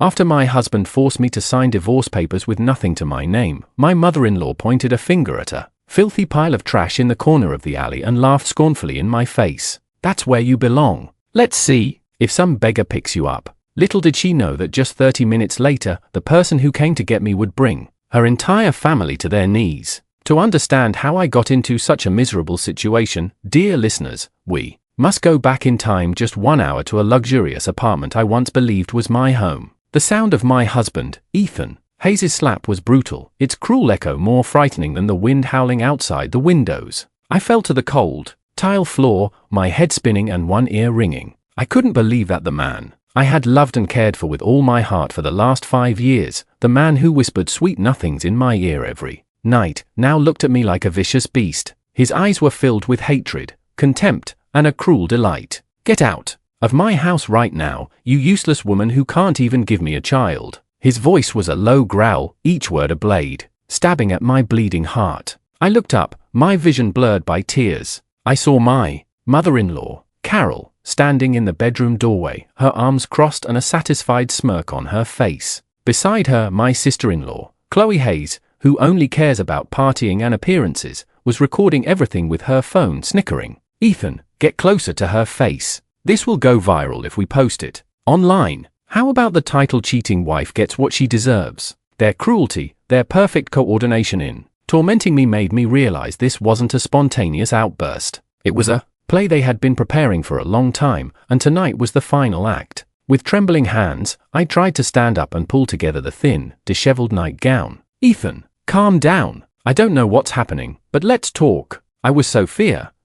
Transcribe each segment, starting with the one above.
After my husband forced me to sign divorce papers with nothing to my name, my mother-in-law pointed a finger at a filthy pile of trash in the corner of the alley and laughed scornfully in my face. That's where you belong. Let's see if some beggar picks you up. Little did she know that just 30 minutes later, the person who came to get me would bring her entire family to their knees. To understand how I got into such a miserable situation, dear listeners, we must go back in time just 1 hour to a luxurious apartment I once believed was my home. The sound of my husband, Ethan Hayes' slap was brutal, its cruel echo more frightening than the wind howling outside the windows. I fell to the cold tile floor, my head spinning and one ear ringing. I couldn't believe that the man I had loved and cared for with all my heart for the last 5 years, the man who whispered sweet nothings in my ear every night, now looked at me like a vicious beast. His eyes were filled with hatred, contempt, and a cruel delight. Get out of my house right now, you useless woman who can't even give me a child. His voice was a low growl, each word a blade, stabbing at my bleeding heart. I looked up, my vision blurred by tears. I saw my mother-in-law, Carol, standing in the bedroom doorway, her arms crossed and a satisfied smirk on her face. Beside her, my sister-in-law, Chloe Hayes, who only cares about partying and appearances, was recording everything with her phone, snickering. Ethan, get closer to her face. This will go viral if we post it online. How about the title Cheating Wife Gets What She Deserves? Their cruelty, their perfect coordination in tormenting me made me realize this wasn't a spontaneous outburst. It was a play they had been preparing for a long time, and tonight was the final act. With trembling hands, I tried to stand up and pull together the thin, disheveled nightgown. Ethan, calm down. I don't know what's happening, but let's talk. I was so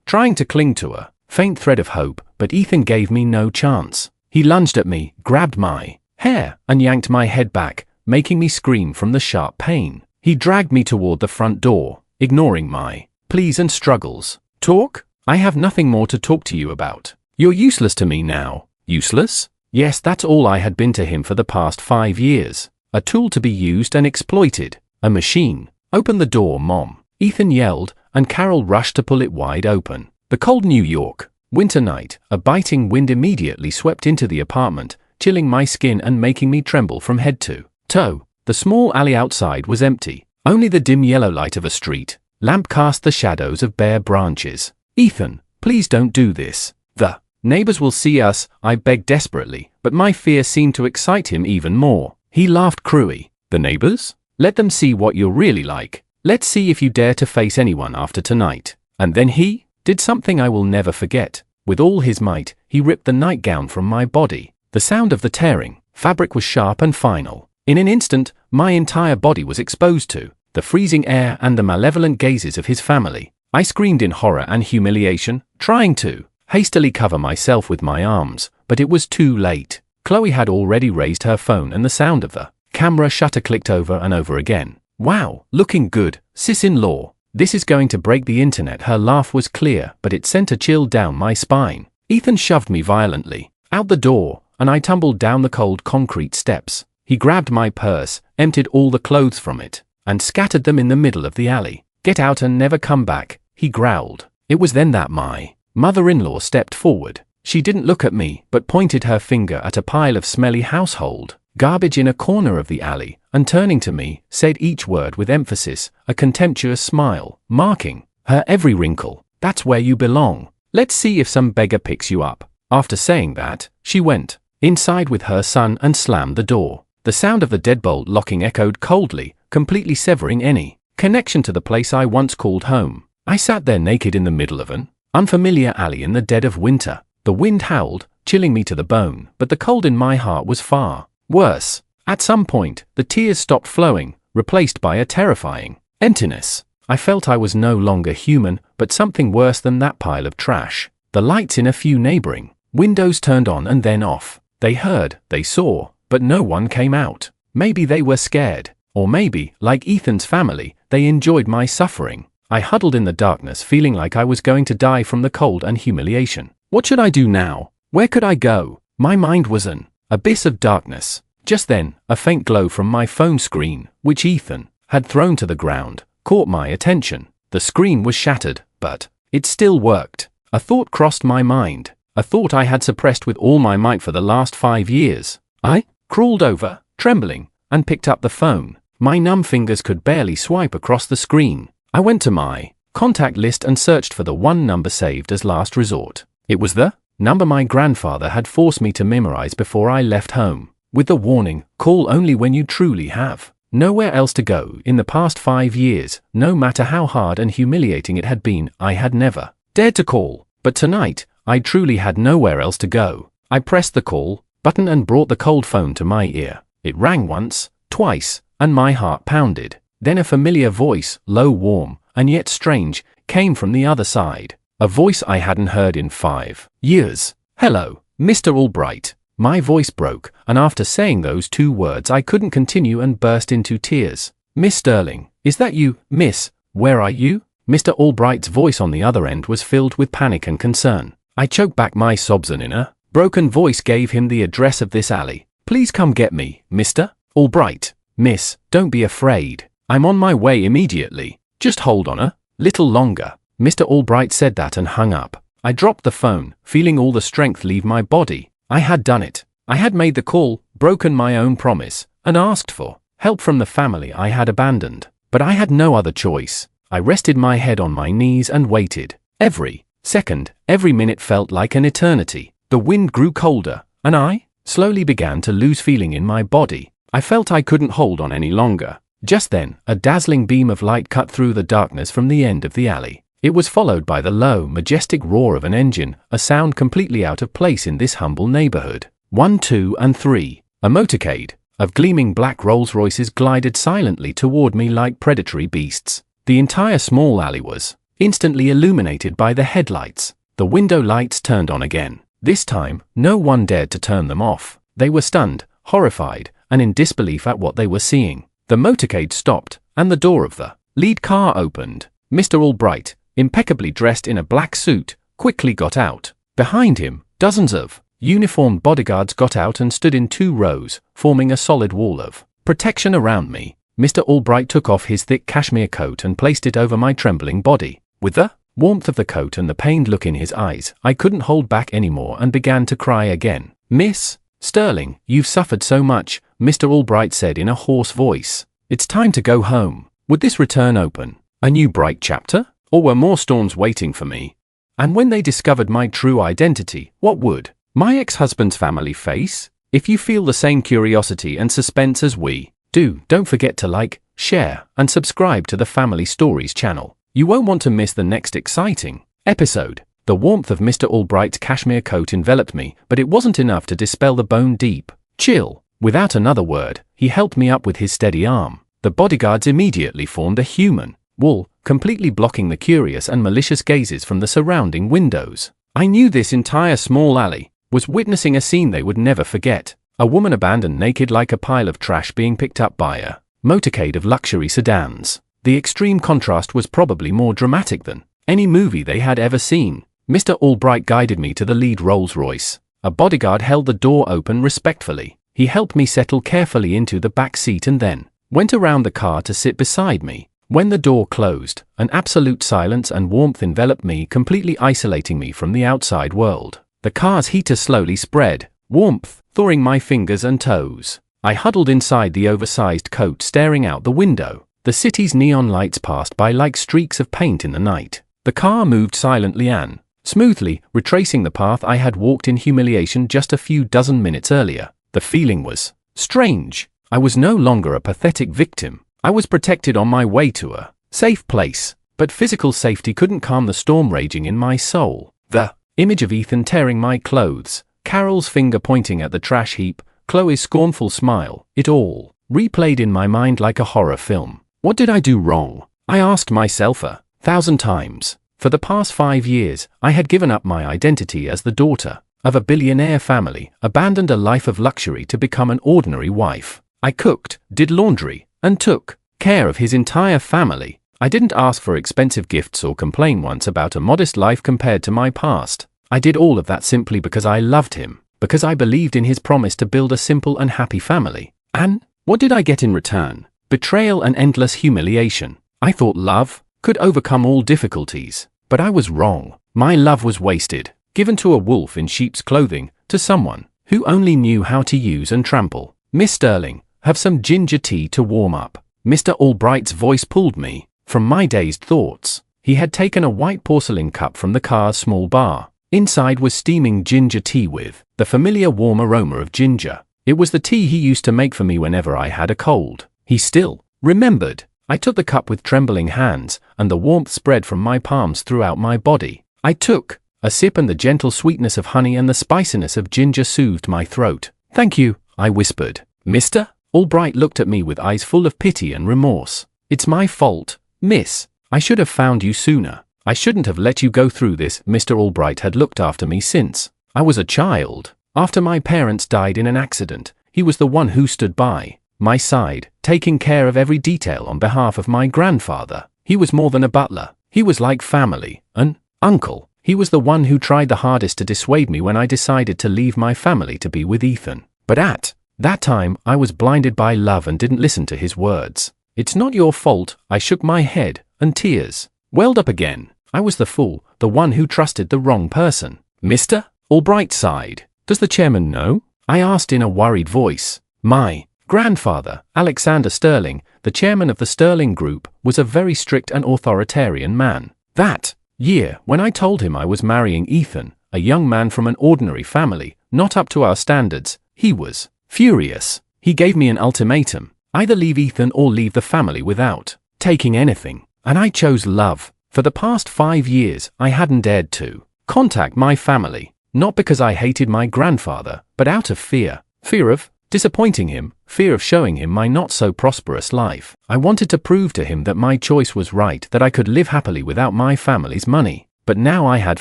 trying to cling to a faint thread of hope, but Ethan gave me no chance. He lunged at me, grabbed my hair, and yanked my head back, making me scream from the sharp pain. He dragged me toward the front door, ignoring my pleas and struggles. Talk? I have nothing more to talk to you about. You're useless to me now. Useless? Yes, that's all I had been to him for the past 5 years. A tool to be used and exploited. A machine. Open the door, Mom. Ethan yelled, and Carol rushed to pull it wide open. The cold New York winter night, a biting wind immediately swept into the apartment, chilling my skin and making me tremble from head to toe. The small alley outside was empty. Only the dim yellow light of a street lamp cast the shadows of bare branches. Ethan, please don't do this. The neighbors will see us, I begged desperately, but my fear seemed to excite him even more. He laughed cruelly. The neighbors? Let them see what you're really like. Let's see if you dare to face anyone after tonight. And then he did something I will never forget. With all his might, he ripped the nightgown from my body. The sound of the tearing fabric was sharp and final. In an instant, my entire body was exposed to the freezing air and the malevolent gazes of his family. I screamed in horror and humiliation, trying to hastily cover myself with my arms, but it was too late. Chloe had already raised her phone and the sound of the camera shutter clicked over and over again. Wow, looking good, sis-in-law. This is going to break the internet. Her laugh was clear, but it sent a chill down my spine. Ethan shoved me violently out the door, and I tumbled down the cold concrete steps. He grabbed my purse, emptied all the clothes from it, and scattered them in the middle of the alley. Get out and never come back, he growled. It was then that my mother-in-law stepped forward. She didn't look at me, but pointed her finger at a pile of smelly household garbage in a corner of the alley, and turning to me, said each word with emphasis, a contemptuous smile, marking her every wrinkle. That's where you belong. Let's see if some beggar picks you up. After saying that, she went inside with her son and slammed the door. The sound of the deadbolt locking echoed coldly, completely severing any connection to the place I once called home. I sat there naked in the middle of an unfamiliar alley in the dead of winter. The wind howled, chilling me to the bone, but the cold in my heart was far worse. At some point, the tears stopped flowing, replaced by a terrifying emptiness. I felt I was no longer human, but something worse than that pile of trash. The lights in a few neighboring windows turned on and then off. They heard, they saw, but no one came out. Maybe they were scared, or maybe, like Ethan's family, they enjoyed my suffering. I huddled in the darkness, feeling like I was going to die from the cold and humiliation. What should I do now? Where could I go? My mind was an abyss of darkness. Just then, a faint glow from my phone screen, which Ethan had thrown to the ground, caught my attention. The screen was shattered, but it still worked. A thought crossed my mind, a thought I had suppressed with all my might for the last 5 years. I crawled over trembling, and picked up the phone. My numb fingers could barely swipe across the screen. I went to my contact list and searched for the one number saved as last resort. It was the number my grandfather had forced me to memorize before I left home, with the warning, call only when you truly have nowhere else to go. In the past 5 years, no matter how hard and humiliating it had been, I had never dared to call. But tonight, I truly had nowhere else to go. I pressed the call button and brought the cold phone to my ear. It rang once, twice, and my heart pounded. Then a familiar voice, low, warm, and yet strange, came from the other side. A voice I hadn't heard in 5 years. "Hello, Mr. Albright." My voice broke, and after saying those 2 words I couldn't continue and burst into tears. "Miss Sterling, is that you, miss? Where are you?" Mr. Albright's voice on the other end was filled with panic and concern. I choked back my sobs and in a broken voice gave him the address of this alley. "Please come get me, Mr. Albright." "Miss, don't be afraid. I'm on my way immediately. Just hold on a little longer." Mr. Albright said that and hung up. I dropped the phone, feeling all the strength leave my body. I had done it. I had made the call, broken my own promise, and asked for help from the family I had abandoned. But I had no other choice. I rested my head on my knees and waited. Every second, every minute felt like an eternity. The wind grew colder, and I slowly began to lose feeling in my body. I felt I couldn't hold on any longer. Just then, a dazzling beam of light cut through the darkness from the end of the alley. It was followed by the low, majestic roar of an engine, a sound completely out of place in this humble neighborhood. 1, 2, and 3. A motorcade of gleaming black Rolls-Royces glided silently toward me like predatory beasts. The entire small alley was instantly illuminated by the headlights. The window lights turned on again. This time, no one dared to turn them off. They were stunned, horrified, and in disbelief at what they were seeing. The motorcade stopped, and the door of the lead car opened. Mr. Albright, impeccably dressed in a black suit, quickly got out. Behind him, dozens of uniformed bodyguards got out and stood in 2 rows, forming a solid wall of protection around me. Mr. Albright took off his thick cashmere coat and placed it over my trembling body. With the warmth of the coat and the pained look in his eyes, I couldn't hold back anymore and began to cry again. "Miss Sterling, you've suffered so much," Mr. Albright said in a hoarse voice. "It's time to go home." Would this return open a new bright chapter? Or were more storms waiting for me? And when they discovered my true identity, what would my ex-husband's family face? If you feel the same curiosity and suspense as we do, don't forget to like, share, and subscribe to the Family Stories channel. You won't want to miss the next exciting episode. The warmth of Mr. Albright's cashmere coat enveloped me, but it wasn't enough to dispel the bone-deep chill. Without another word, he helped me up with his steady arm. The bodyguards immediately formed a human wall, completely blocking the curious and malicious gazes from the surrounding windows. I knew this entire small alley was witnessing a scene they would never forget. A woman abandoned naked like a pile of trash being picked up by a motorcade of luxury sedans. The extreme contrast was probably more dramatic than any movie they had ever seen. Mr. Albright guided me to the lead Rolls-Royce. A bodyguard held the door open respectfully. He helped me settle carefully into the back seat and then went around the car to sit beside me. When the door closed, an absolute silence and warmth enveloped me, completely isolating me from the outside world. The car's heater slowly spread, warmth thawing my fingers and toes. I huddled inside the oversized coat, staring out the window. The city's neon lights passed by like streaks of paint in the night. The car moved silently and smoothly, retracing the path I had walked in humiliation just a few dozen minutes earlier. The feeling was strange. I was no longer a pathetic victim. I was protected on my way to a safe place. But physical safety couldn't calm the storm raging in my soul. The image of Ethan tearing my clothes, Carol's finger pointing at the trash heap, Chloe's scornful smile, it all replayed in my mind like a horror film. What did I do wrong? I asked myself 1,000 times. For the past 5 years, I had given up my identity as the daughter of a billionaire family, abandoned a life of luxury to become an ordinary wife. I cooked, did laundry, and took care of his entire family. I didn't ask for expensive gifts or complain once about a modest life compared to my past. I did all of that simply because I loved him, because I believed in his promise to build a simple and happy family. And what did I get in return? Betrayal and endless humiliation. I thought love could overcome all difficulties, but I was wrong. My love was wasted, given to a wolf in sheep's clothing, to someone who only knew how to use and trample. Miss Sterling, Have some ginger tea to warm up." Mr. Albright's voice pulled me from my dazed thoughts. He had taken a white porcelain cup from the car's small bar. Inside was steaming ginger tea with the familiar warm aroma of ginger. It was the tea he used to make for me whenever I had a cold. He still remembered. I took the cup with trembling hands, and the warmth spread from my palms throughout my body. I took a sip, and the gentle sweetness of honey and the spiciness of ginger soothed my throat. "Thank you," I whispered. "Mr. Albright looked at me with eyes full of pity and remorse. "It's my fault, miss. I should have found you sooner. I shouldn't have let you go through this." Mr. Albright had looked after me since I was a child. After my parents died in an accident, he was the one who stood by my side, taking care of every detail on behalf of my grandfather. He was more than a butler. He was like family, an uncle. He was the one who tried the hardest to dissuade me when I decided to leave my family to be with Ethan. But at that time, I was blinded by love and didn't listen to his words. "It's not your fault." I shook my head, and tears welled up again. I was the fool, the one who trusted the wrong person. Mr. Albright sighed. "Does the chairman know?" I asked in a worried voice. My grandfather, Alexander Sterling, the chairman of the Sterling Group, was a very strict and authoritarian man. That year, when I told him I was marrying Ethan, a young man from an ordinary family, not up to our standards, he was furious. He gave me an ultimatum: either leave Ethan or leave the family without taking anything. And I chose love. For the past 5 years, I hadn't dared to contact my family, not because I hated my grandfather, but out of fear. Fear of disappointing him, fear of showing him my not-so-prosperous life. I wanted to prove to him that my choice was right, that I could live happily without my family's money. But now I had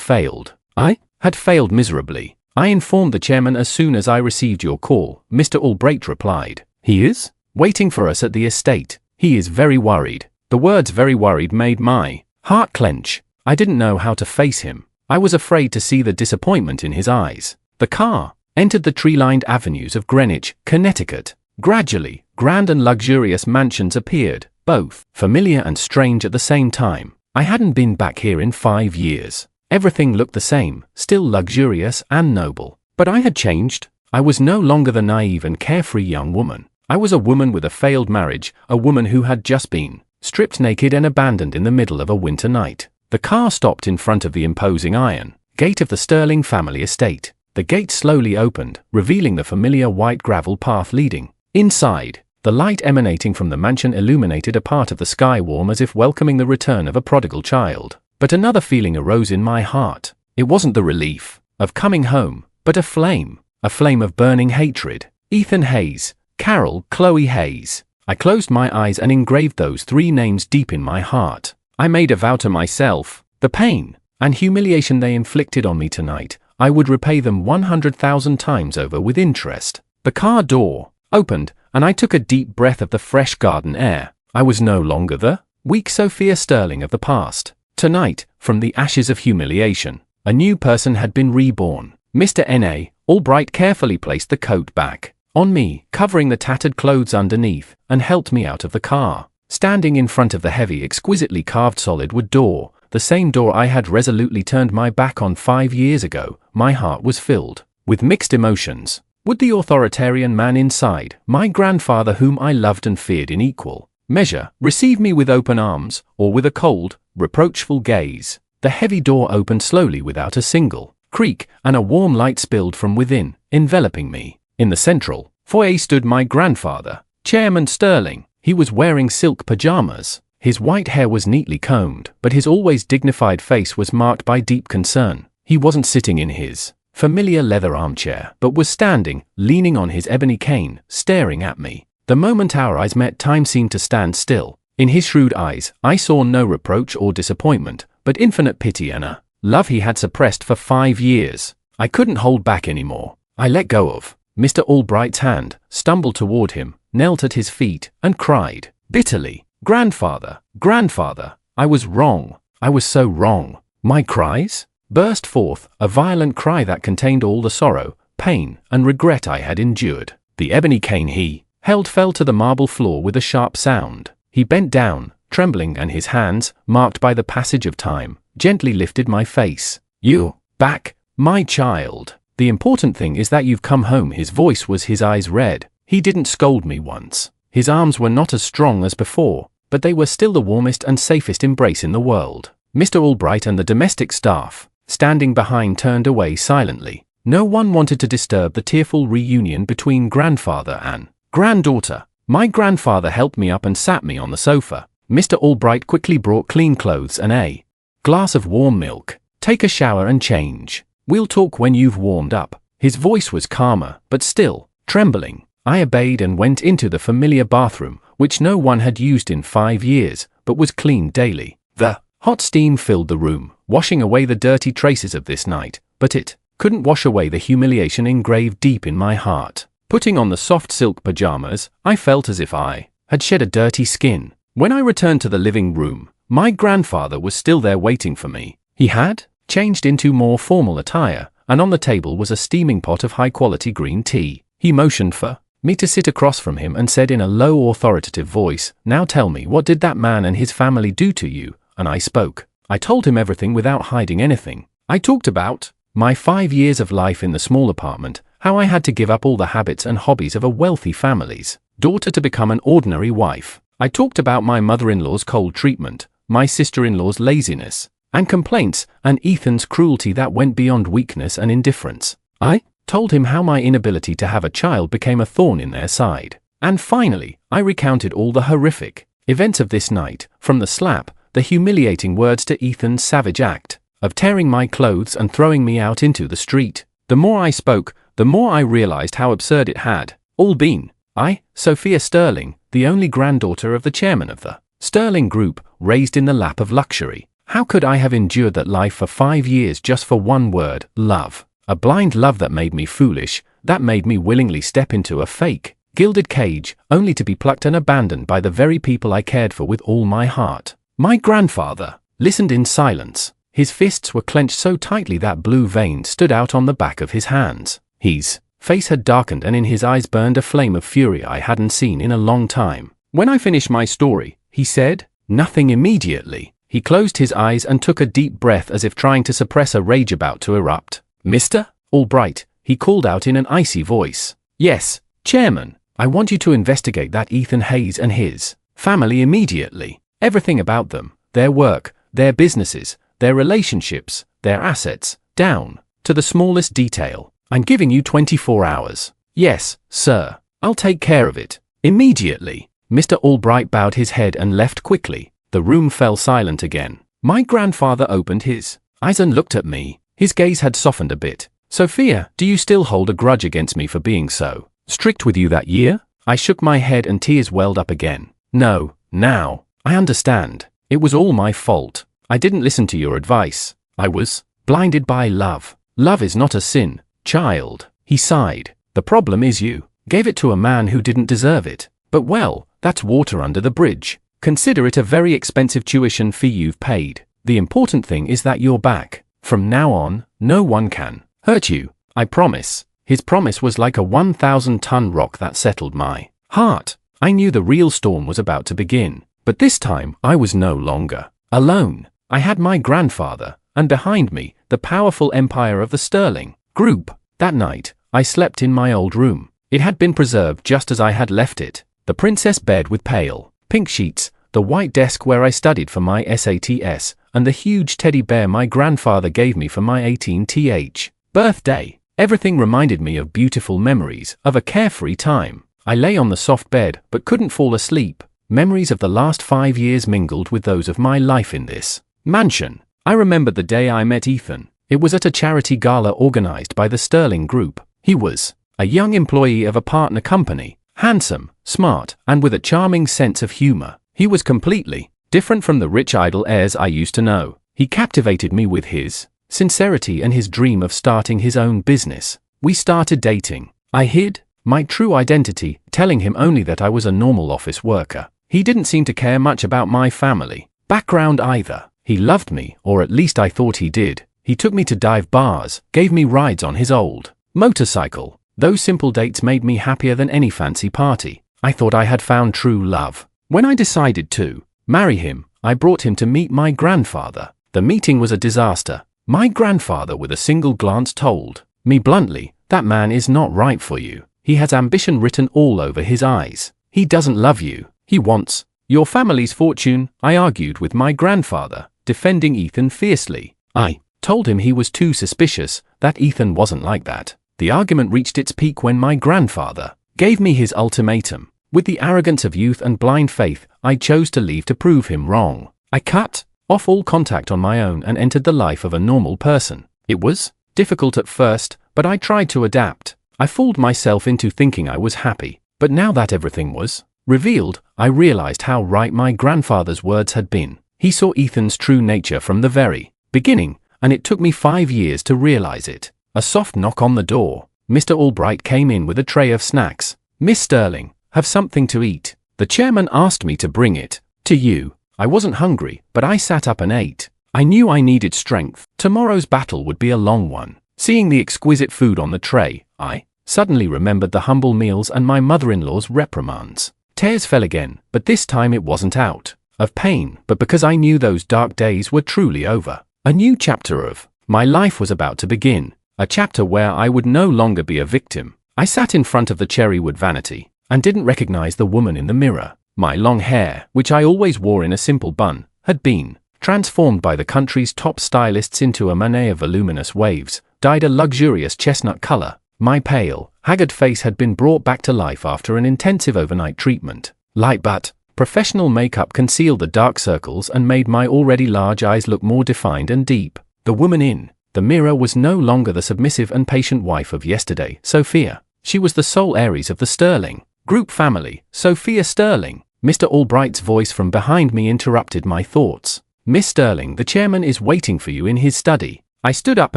failed. I had failed miserably. "I informed the chairman as soon as I received your call," Mr. Albright replied. "He is waiting for us at the estate. He is very worried." The words "very worried" made my heart clench. I didn't know how to face him. I was afraid to see the disappointment in his eyes. The car entered the tree-lined avenues of Greenwich, Connecticut. Gradually, grand and luxurious mansions appeared, both familiar and strange at the same time. I hadn't been back here in 5 years. Everything looked the same, still luxurious and noble. But I had changed. I was no longer the naive and carefree young woman. I was a woman with a failed marriage, a woman who had just been stripped naked and abandoned in the middle of a winter night. The car stopped in front of the imposing iron gate of the Sterling family estate. The gate slowly opened, revealing the familiar white gravel path leading inside. The light emanating from the mansion illuminated a part of the sky, warm as if welcoming the return of a prodigal child. But another feeling arose in my heart. It wasn't the relief of coming home, but a flame of burning hatred. Ethan Hayes, Carol Chloe Hayes. I closed my eyes and engraved those 3 names deep in my heart. I made a vow to myself: the pain and humiliation they inflicted on me tonight, I would repay them 100,000 times over with interest. The car door opened, and I took a deep breath of the fresh garden air. I was no longer the weak Sophia Sterling of the past. Tonight, from the ashes of humiliation, a new person had been reborn. Mr. N.A. Albright carefully placed the coat back on me, covering the tattered clothes underneath, and helped me out of the car. Standing in front of the heavy, exquisitely carved solid wood door, the same door I had resolutely turned my back on 5 years ago, my heart was filled with mixed emotions. Would the authoritarian man inside, my grandfather whom I loved and feared in equal measure, receive me with open arms, or with a cold, reproachful gaze? The heavy door opened slowly without a single creak, and a warm light spilled from within, enveloping me. In the central foyer stood my grandfather, Chairman Sterling. He was wearing silk pajamas. His white hair was neatly combed, but his always dignified face was marked by deep concern. He wasn't sitting in his familiar leather armchair, but was standing, leaning on his ebony cane, staring at me. The moment our eyes met, time seemed to stand still. In his shrewd eyes, I saw no reproach or disappointment, but infinite pity and a love he had suppressed for 5 years. I couldn't hold back anymore. I let go of Mr. Albright's hand, stumbled toward him, knelt at his feet, and cried bitterly, "Grandfather, grandfather, I was wrong. I was so wrong." My cries burst forth, a violent cry that contained all the sorrow, pain, and regret I had endured. The ebony cane he held fell to the marble floor with a sharp sound. He bent down, trembling, and his hands, marked by the passage of time, gently lifted my face. "You back, my child. The important thing is that you've come home." His voice was his eyes red He didn't scold me once. His arms were not as strong as before, but they were still the warmest and safest embrace in the world. Mr. Albright and the domestic staff, standing behind, turned away silently. No one wanted to disturb the tearful reunion between grandfather and granddaughter. My grandfather helped me up and sat me on the sofa. Mr. Albright quickly brought clean clothes and a glass of warm milk. Take a shower and change. We'll talk when you've warmed up. His voice was calmer, but still trembling. I obeyed and went into the familiar bathroom, which no one had used in 5 years, but was cleaned daily. The hot steam filled the room, washing away the dirty traces of this night, but it couldn't wash away the humiliation engraved deep in my heart. Putting on the soft silk pajamas, I felt as if I had shed a dirty skin. When I returned to the living room, my grandfather was still there waiting for me. He had changed into more formal attire, and on the table was a steaming pot of high-quality green tea. He motioned for me to sit across from him and said in a low, authoritative voice, "Now tell me, what did that man and his family do to you?" And I spoke. I told him everything without hiding anything. I talked about my 5 years of life in the small apartment, how I had to give up all the habits and hobbies of a wealthy family's daughter to become an ordinary wife. I talked about my mother-in-law's cold treatment, my sister-in-law's laziness and complaints, and Ethan's cruelty that went beyond weakness and indifference. I told him how my inability to have a child became a thorn in their side. And finally, I recounted all the horrific events of this night, from the slap, the humiliating words, to Ethan's savage act of tearing my clothes and throwing me out into the street. The more I spoke, the more I realized how absurd it had all been. I, Sophia Sterling, the only granddaughter of the chairman of the Sterling Group, raised in the lap of luxury. How could I have endured that life for 5 years just for one word, love? A blind love that made me foolish, that made me willingly step into a fake, gilded cage, only to be plucked and abandoned by the very people I cared for with all my heart. My grandfather listened in silence. His fists were clenched so tightly that blue veins stood out on the back of his hands. His face had darkened and in his eyes burned a flame of fury I hadn't seen in a long time. When I finished my story, he said nothing immediately. He closed his eyes and took a deep breath as if trying to suppress a rage about to erupt. "Mr. Albright," he called out in an icy voice. "Yes, Chairman, I want you to investigate that Ethan Hayes and his family immediately. Everything about them, their work, their businesses, their relationships, their assets, down to the smallest detail. I'm giving you 24 hours. Yes, sir, I'll take care of it. Immediately." Mr. Albright bowed his head and left quickly. The room fell silent again. My grandfather opened his eyes and looked at me. His gaze had softened a bit. "Sophia, do you still hold a grudge against me for being so strict with you that year?" I shook my head and tears welled up again. "No, now I understand. It was all my fault. I didn't listen to your advice. I was blinded by love. Love is not a sin, child." He sighed. "The problem is you gave it to a man who didn't deserve it. But well, that's water under the bridge. Consider it a very expensive tuition fee you've paid. The important thing is that you're back. From now on, no one can hurt you. I promise." His promise was like a 1,000-ton rock that settled my heart. I knew the real storm was about to begin. But this time, I was no longer alone. I had my grandfather, and behind me, the powerful empire of the Sterling Group. That night, I slept in my old room. It had been preserved just as I had left it. The princess bed with pale pink sheets, the white desk where I studied for my SATs, and the huge teddy bear my grandfather gave me for my 18th birthday. Everything reminded me of beautiful memories, of a carefree time. I lay on the soft bed, but couldn't fall asleep. Memories of the last 5 years mingled with those of my life in this mansion. I remembered the day I met Ethan. It was at a charity gala organized by the Sterling Group. He was a young employee of a partner company, handsome, smart, and with a charming sense of humor. He was completely different from the rich idle heirs I used to know. He captivated me with his sincerity and his dream of starting his own business. We started dating. I hid my true identity, telling him only that I was a normal office worker. He didn't seem to care much about my family background either. He loved me, or at least I thought he did. He took me to dive bars, gave me rides on his old motorcycle. Those simple dates made me happier than any fancy party. I thought I had found true love. When I decided to marry him, I brought him to meet my grandfather. The meeting was a disaster. My grandfather with a single glance told me bluntly, "That man is not right for you. He has ambition written all over his eyes. He doesn't love you. He wants your family's fortune, I argued with my grandfather, defending Ethan fiercely. I told him he was too suspicious, that Ethan wasn't like that. The argument reached its peak when my grandfather gave me his ultimatum. With the arrogance of youth and blind faith, I chose to leave to prove him wrong. I cut off all contact on my own and entered the life of a normal person. It was difficult at first, but I tried to adapt. I fooled myself into thinking I was happy. But now that everything was revealed, I realized how right my grandfather's words had been. He saw Ethan's true nature from the very beginning, and it took me 5 years to realize it. A soft knock on the door. Mr. Albright came in with a tray of snacks. "Miss Sterling, have something to eat." The chairman asked me to bring it to you. I wasn't hungry, but I sat up and ate. I knew I needed strength. Tomorrow's battle would be a long one. Seeing the exquisite food on the tray, I suddenly remembered the humble meals and my mother-in-law's reprimands. Tears fell again, but this time it wasn't out of pain, but because I knew those dark days were truly over. A new chapter of my life was about to begin, a chapter where I would no longer be a victim. I sat in front of the cherrywood vanity and didn't recognize the woman in the mirror. My long hair, which I always wore in a simple bun, had been transformed by the country's top stylists into a manet of voluminous waves, dyed a luxurious chestnut color. My pale, haggard face had been brought back to life after an intensive overnight treatment. Light but professional makeup concealed the dark circles and made my already large eyes look more defined and deep. The woman in the mirror was no longer the submissive and patient wife of yesterday, Sophia. She was the sole heiress of the Sterling Group family, Sophia Sterling. Mr. Albright's voice from behind me interrupted my thoughts. "Miss Sterling, the chairman is waiting for you in his study." I stood up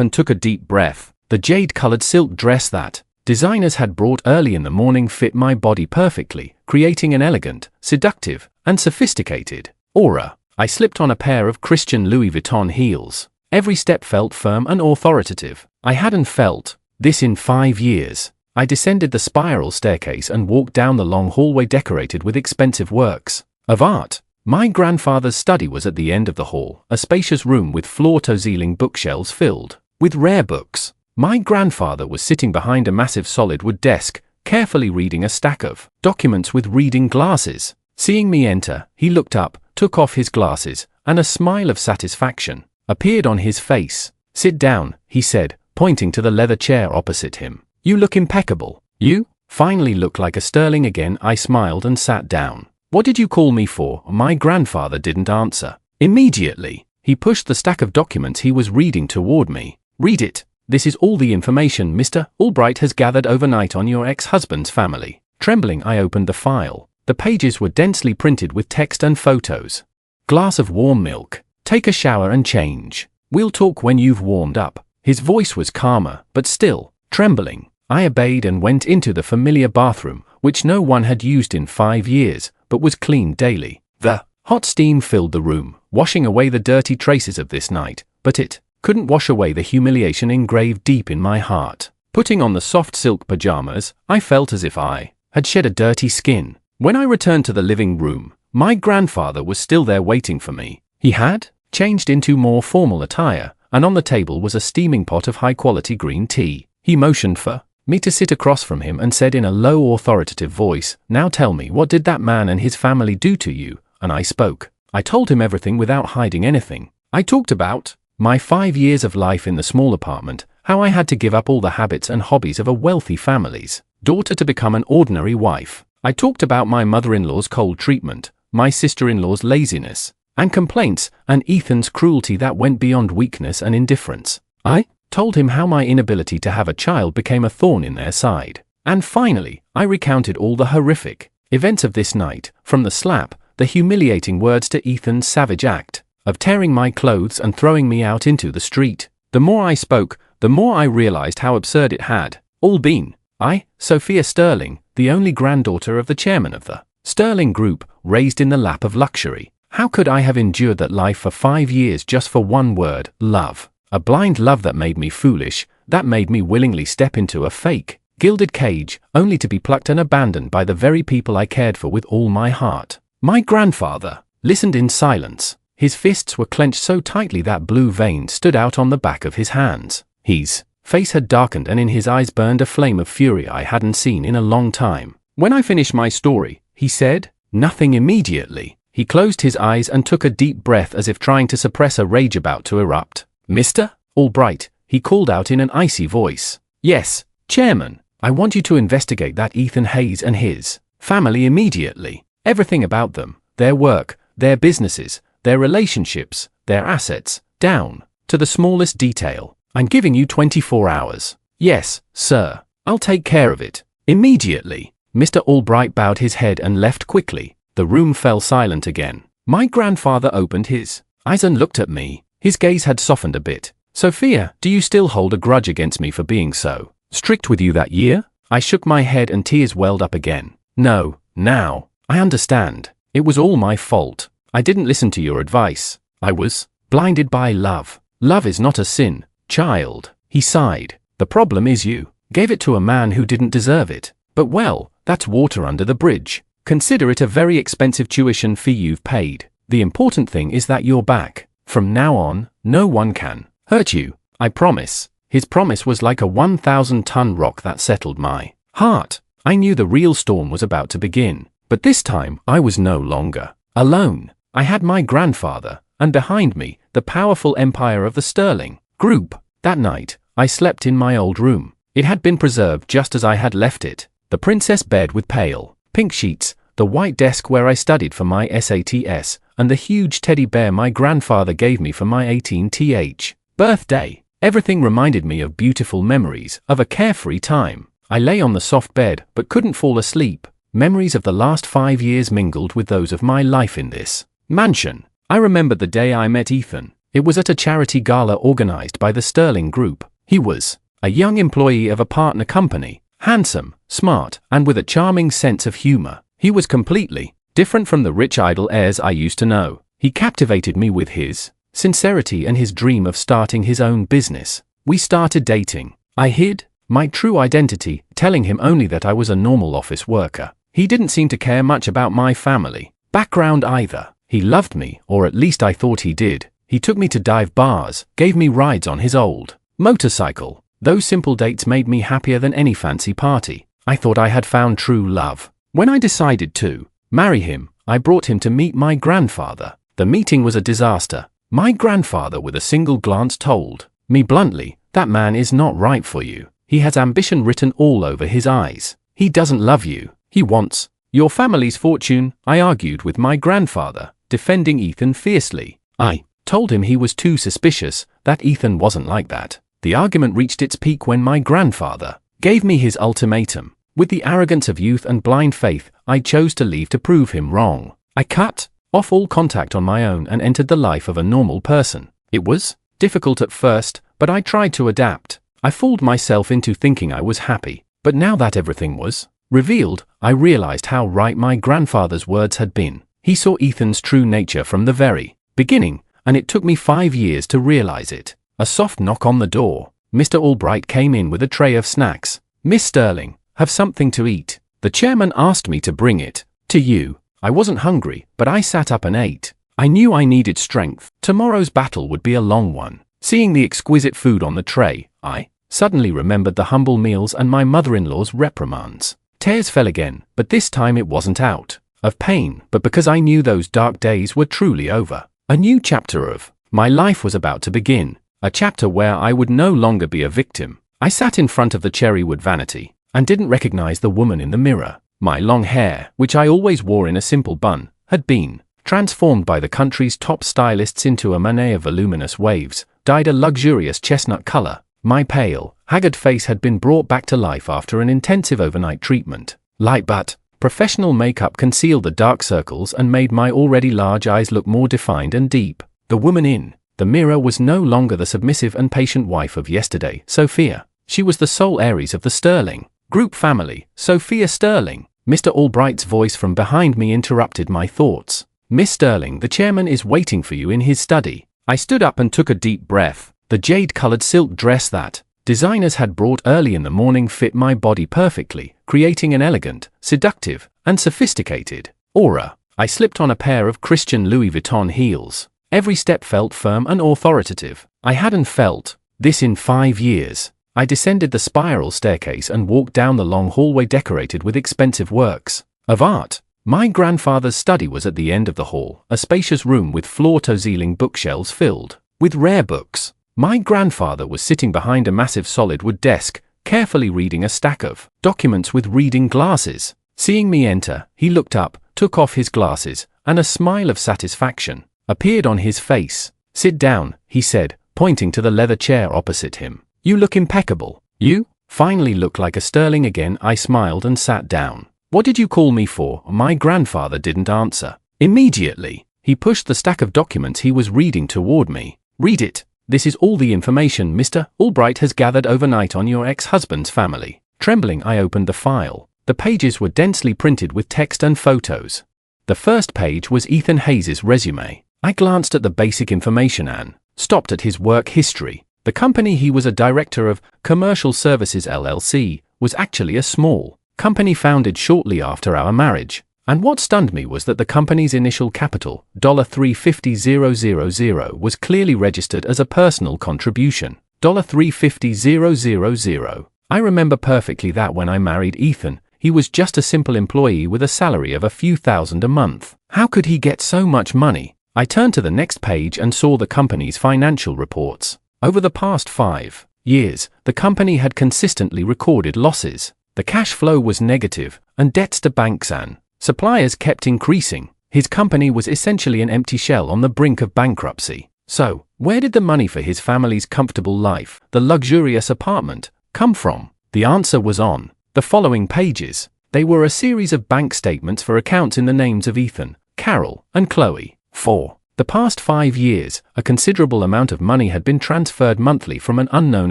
and took a deep breath. The jade-colored silk dress that designers had brought early in the morning fit my body perfectly, creating an elegant, seductive, and sophisticated aura. I slipped on a pair of Christian Louis Vuitton heels. Every step felt firm and authoritative. I hadn't felt this in 5 years. I descended the spiral staircase and walked down the long hallway decorated with expensive works of art. My grandfather's study was at the end of the hall, a spacious room with floor-to-ceiling bookshelves filled with rare books. My grandfather was sitting behind a massive solid wood desk, carefully reading a stack of documents with reading glasses. Seeing me enter, he looked up, took off his glasses, and a smile of satisfaction appeared on his face. "Sit down," he said, pointing to the leather chair opposite him. "You look impeccable. You finally look like a Sterling again." I smiled and sat down. "What did you call me for?" My grandfather didn't answer. Immediately, he pushed the stack of documents he was reading toward me. "Read it. This is all the information Mr. Albright has gathered overnight on your ex-husband's family." Trembling, I opened the file. The pages were densely printed with text and photos. "Glass of warm milk. Take a shower and change. We'll talk when you've warmed up." His voice was calmer, but still trembling. I obeyed and went into the familiar bathroom, which no one had used in 5 years, but was cleaned daily. The hot steam filled the room, washing away the dirty traces of this night, but it couldn't wash away the humiliation engraved deep in my heart. Putting on the soft silk pajamas, I felt as if I had shed a dirty skin. When I returned to the living room, my grandfather was still there waiting for me. He had changed into more formal attire, and on the table was a steaming pot of high-quality green tea. He motioned for me to sit across from him and said in a low, authoritative voice, "Now tell me, what did that man and his family do to you?" And I spoke. I told him everything without hiding anything. I talked about my 5 years of life in the small apartment, how I had to give up all the habits and hobbies of a wealthy family's daughter to become an ordinary wife. I talked about my mother-in-law's cold treatment, my sister-in-law's laziness and complaints, and Ethan's cruelty that went beyond weakness and indifference. I told him how my inability to have a child became a thorn in their side. And finally, I recounted all the horrific events of this night, from the slap, the humiliating words to Ethan's savage act of tearing my clothes and throwing me out into the street. The more I spoke, the more I realized how absurd it had all been. I, Sophia Sterling, the only granddaughter of the chairman of the Sterling Group, raised in the lap of luxury. How could I have endured that life for 5 years just for one word, love? A blind love that made me foolish, that made me willingly step into a fake, gilded cage, only to be plucked and abandoned by the very people I cared for with all my heart. My grandfather listened in silence. His fists were clenched so tightly that blue veins stood out on the back of his hands. His face had darkened and in his eyes burned a flame of fury I hadn't seen in a long time. When I finished my story, he said, "Nothing immediately." He closed his eyes and took a deep breath as if trying to suppress a rage about to erupt. "Mr. Albright," he called out in an icy voice. "Yes, Chairman. I want you to investigate that Ethan Hayes and his family immediately. Everything about them, their work, their businesses, their relationships, their assets, down to the smallest detail. I'm giving you 24 hours. Yes, sir. I'll take care of it. Immediately." Mr. Albright bowed his head and left quickly. The room fell silent again. My grandfather opened his eyes and looked at me. His gaze had softened a bit. "Sophia, do you still hold a grudge against me for being so strict with you that year?" I shook my head and tears welled up again. "No, now. I understand. It was all my fault. I didn't listen to your advice. I was blinded by love. Love is not a sin, child." He sighed. "The problem is you gave it to a man who didn't deserve it. But well, that's water under the bridge. Consider it a very expensive tuition fee you've paid. The important thing is that you're back. From now on, no one can hurt you. I promise." His promise was like a 1,000-ton rock that settled my heart. I knew the real storm was about to begin. But this time, I was no longer alone. I had my grandfather, and behind me, the powerful empire of the Sterling Group. That night, I slept in my old room. It had been preserved just as I had left it. The princess bed with pale pink sheets, the white desk where I studied for my SATs, and the huge teddy bear my grandfather gave me for my 18th birthday. Everything reminded me of beautiful memories of a carefree time. I lay on the soft bed but couldn't fall asleep. Memories of the last 5 years mingled with those of my life in this mansion. I remembered the day I met Ethan. It was at a charity gala organized by the Sterling Group. He was a young employee of a partner company, handsome, smart, and with a charming sense of humor. He was completely different from the rich idle heirs I used to know. He captivated me with his sincerity and his dream of starting his own business. We started dating. I hid my true identity, telling him only that I was a normal office worker. He didn't seem to care much about my family background either. He loved me, or at least I thought he did. He took me to dive bars, gave me rides on his old motorcycle. Those simple dates made me happier than any fancy party. I thought I had found true love. When I decided to marry him, I brought him to meet my grandfather. The meeting was a disaster. My grandfather with a single glance told me bluntly, "That man is not right for you. He has ambition written all over his eyes. He doesn't love you. He wants your family's fortune." I argued with my grandfather, defending Ethan fiercely. I told him he was too suspicious, that Ethan wasn't like that. The argument reached its peak when my grandfather gave me his ultimatum. With the arrogance of youth and blind faith, I chose to leave to prove him wrong. I cut off all contact on my own and entered the life of a normal person. It was difficult at first, but I tried to adapt. I fooled myself into thinking I was happy. But now that everything was revealed, I realized how right my grandfather's words had been. He saw Ethan's true nature from the very beginning, and it took me 5 years to realize it. A soft knock on the door. Mr. Albright came in with a tray of snacks. "Miss Sterling, have something to eat. The chairman asked me to bring it to you." I wasn't hungry, but I sat up and ate. I knew I needed strength. Tomorrow's battle would be a long one. Seeing the exquisite food on the tray, I suddenly remembered the humble meals and my mother-in-law's reprimands. Tears fell again, but this time it wasn't out of pain, but because I knew those dark days were truly over. A new chapter of my life was about to begin, a chapter where I would no longer be a victim. I sat in front of the cherrywood vanity and didn't recognize the woman in the mirror. My long hair, which I always wore in a simple bun, had been transformed by the country's top stylists into a manet of voluminous waves, dyed a luxurious chestnut color. My pale, haggard face had been brought back to life after an intensive overnight treatment. Light but professional makeup concealed the dark circles and made my already large eyes look more defined and deep. The woman in the mirror was no longer the submissive and patient wife of yesterday, Sophia. She was the sole heiress of the Sterling Group family, Sophia Sterling. Mr. Albright's voice from behind me interrupted my thoughts. "Miss Sterling, the chairman is waiting for you in his study." I stood up and took a deep breath. The jade-colored silk dress that designers had brought early in the morning fit my body perfectly, creating an elegant, seductive, and sophisticated aura. I slipped on a pair of Christian Louis Vuitton heels. Every step felt firm and authoritative. I hadn't felt this in 5 years. I descended the spiral staircase and walked down the long hallway decorated with expensive works of art. My grandfather's study was at the end of the hall, a spacious room with floor-to-ceiling bookshelves filled with rare books. My grandfather was sitting behind a massive solid wood desk, carefully reading a stack of documents with reading glasses. Seeing me enter, he looked up, took off his glasses, and a smile of satisfaction appeared on his face. "Sit down," he said, pointing to the leather chair opposite him. "You look impeccable. You finally look like a sterling again." I smiled and sat down. "What did you call me for?" My grandfather didn't answer. Immediately, he pushed the stack of documents he was reading toward me. "Read it. This is all the information Mr. Albright has gathered overnight on your ex-husband's family." Trembling, I opened the file. The pages were densely printed with text and photos. The first page was Ethan Hayes' resume. I glanced at the basic information and stopped at his work history. The company he was a director of, Commercial Services LLC, was actually a small company founded shortly after our marriage. And what stunned me was that the company's initial capital, $350,000, was clearly registered as a personal contribution. $350,000. I remember perfectly that when I married Ethan, he was just a simple employee with a salary of a few thousand a month. How could he get so much money? I turned to the next page and saw the company's financial reports. Over the past 5 years, the company had consistently recorded losses. The cash flow was negative, and debts to banks and suppliers kept increasing. His company was essentially an empty shell on the brink of bankruptcy. So, where did the money for his family's comfortable life, the luxurious apartment, come from? The answer was on the following pages. They were a series of bank statements for accounts in the names of Ethan, Carol, and Chloe. For the past 5 years, a considerable amount of money had been transferred monthly from an unknown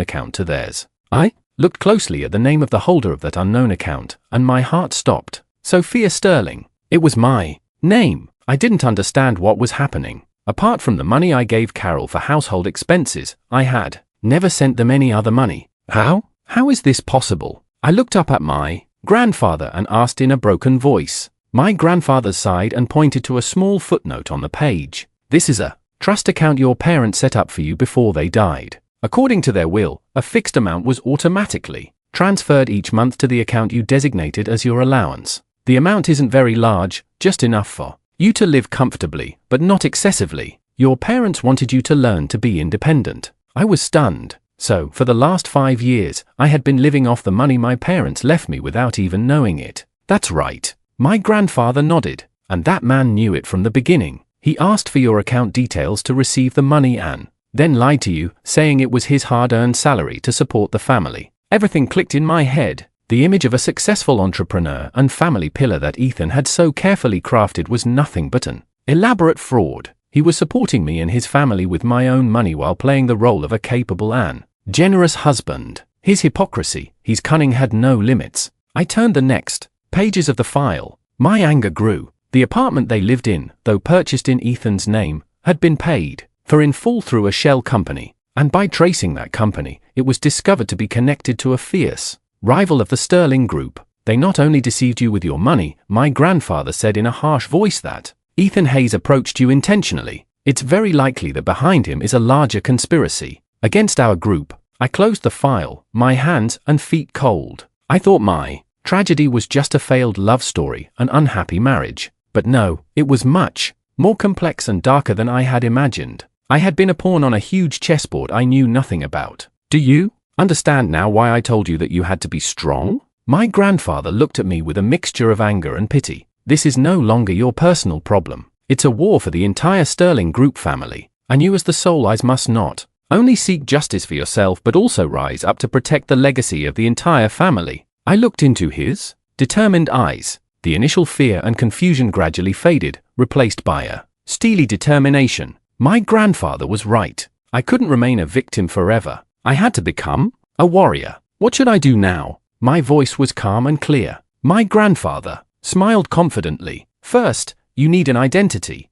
account to theirs. I looked closely at the name of the holder of that unknown account, and my heart stopped. Sophia Sterling. It was my name. I didn't understand what was happening. Apart from the money I gave Carol for household expenses, I had never sent them any other money. How? How is this possible? I looked up at my grandfather and asked in a broken voice. My grandfather sighed and pointed to a small footnote on the page. "This is a trust account your parents set up for you before they died. According to their will, a fixed amount was automatically transferred each month to the account you designated as your allowance. The amount isn't very large, just enough for you to live comfortably, but not excessively. Your parents wanted you to learn to be independent." I was stunned. So, for the last 5 years, I had been living off the money my parents left me without even knowing it. That's right. My grandfather nodded, and that man knew it from the beginning. He asked for your account details to receive the money and then lied to you, saying it was his hard-earned salary to support the family. Everything clicked in my head. The image of a successful entrepreneur and family pillar that Ethan had so carefully crafted was nothing but an elaborate fraud. He was supporting me and his family with my own money while playing the role of a capable and generous husband. His hypocrisy, his cunning had no limits. I turned the next pages of the file. My anger grew. The apartment they lived in, though purchased in Ethan's name, had been paid for in full through a shell company, and by tracing that company, it was discovered to be connected to a fierce rival of the Sterling Group. "They not only deceived you with your money," my grandfather said in a harsh voice, "that Ethan Hayes approached you intentionally. It's very likely that behind him is a larger conspiracy against our group." I closed the file, my hands and feet cold. I thought my tragedy was just a failed love story, an unhappy marriage. But no, it was much more complex and darker than I had imagined. I had been a pawn on a huge chessboard I knew nothing about. "Do you understand now why I told you that you had to be strong?" My grandfather looked at me with a mixture of anger and pity. "This is no longer your personal problem. It's a war for the entire Sterling Group family, and you as the sole eyes must not only seek justice for yourself but also rise up to protect the legacy of the entire family." I looked into his determined eyes. The initial fear and confusion gradually faded, replaced by a steely determination. My grandfather was right. I couldn't remain a victim forever. I had to become a warrior. What should I do now? My voice was calm and clear. My grandfather smiled confidently. "First, you need an identity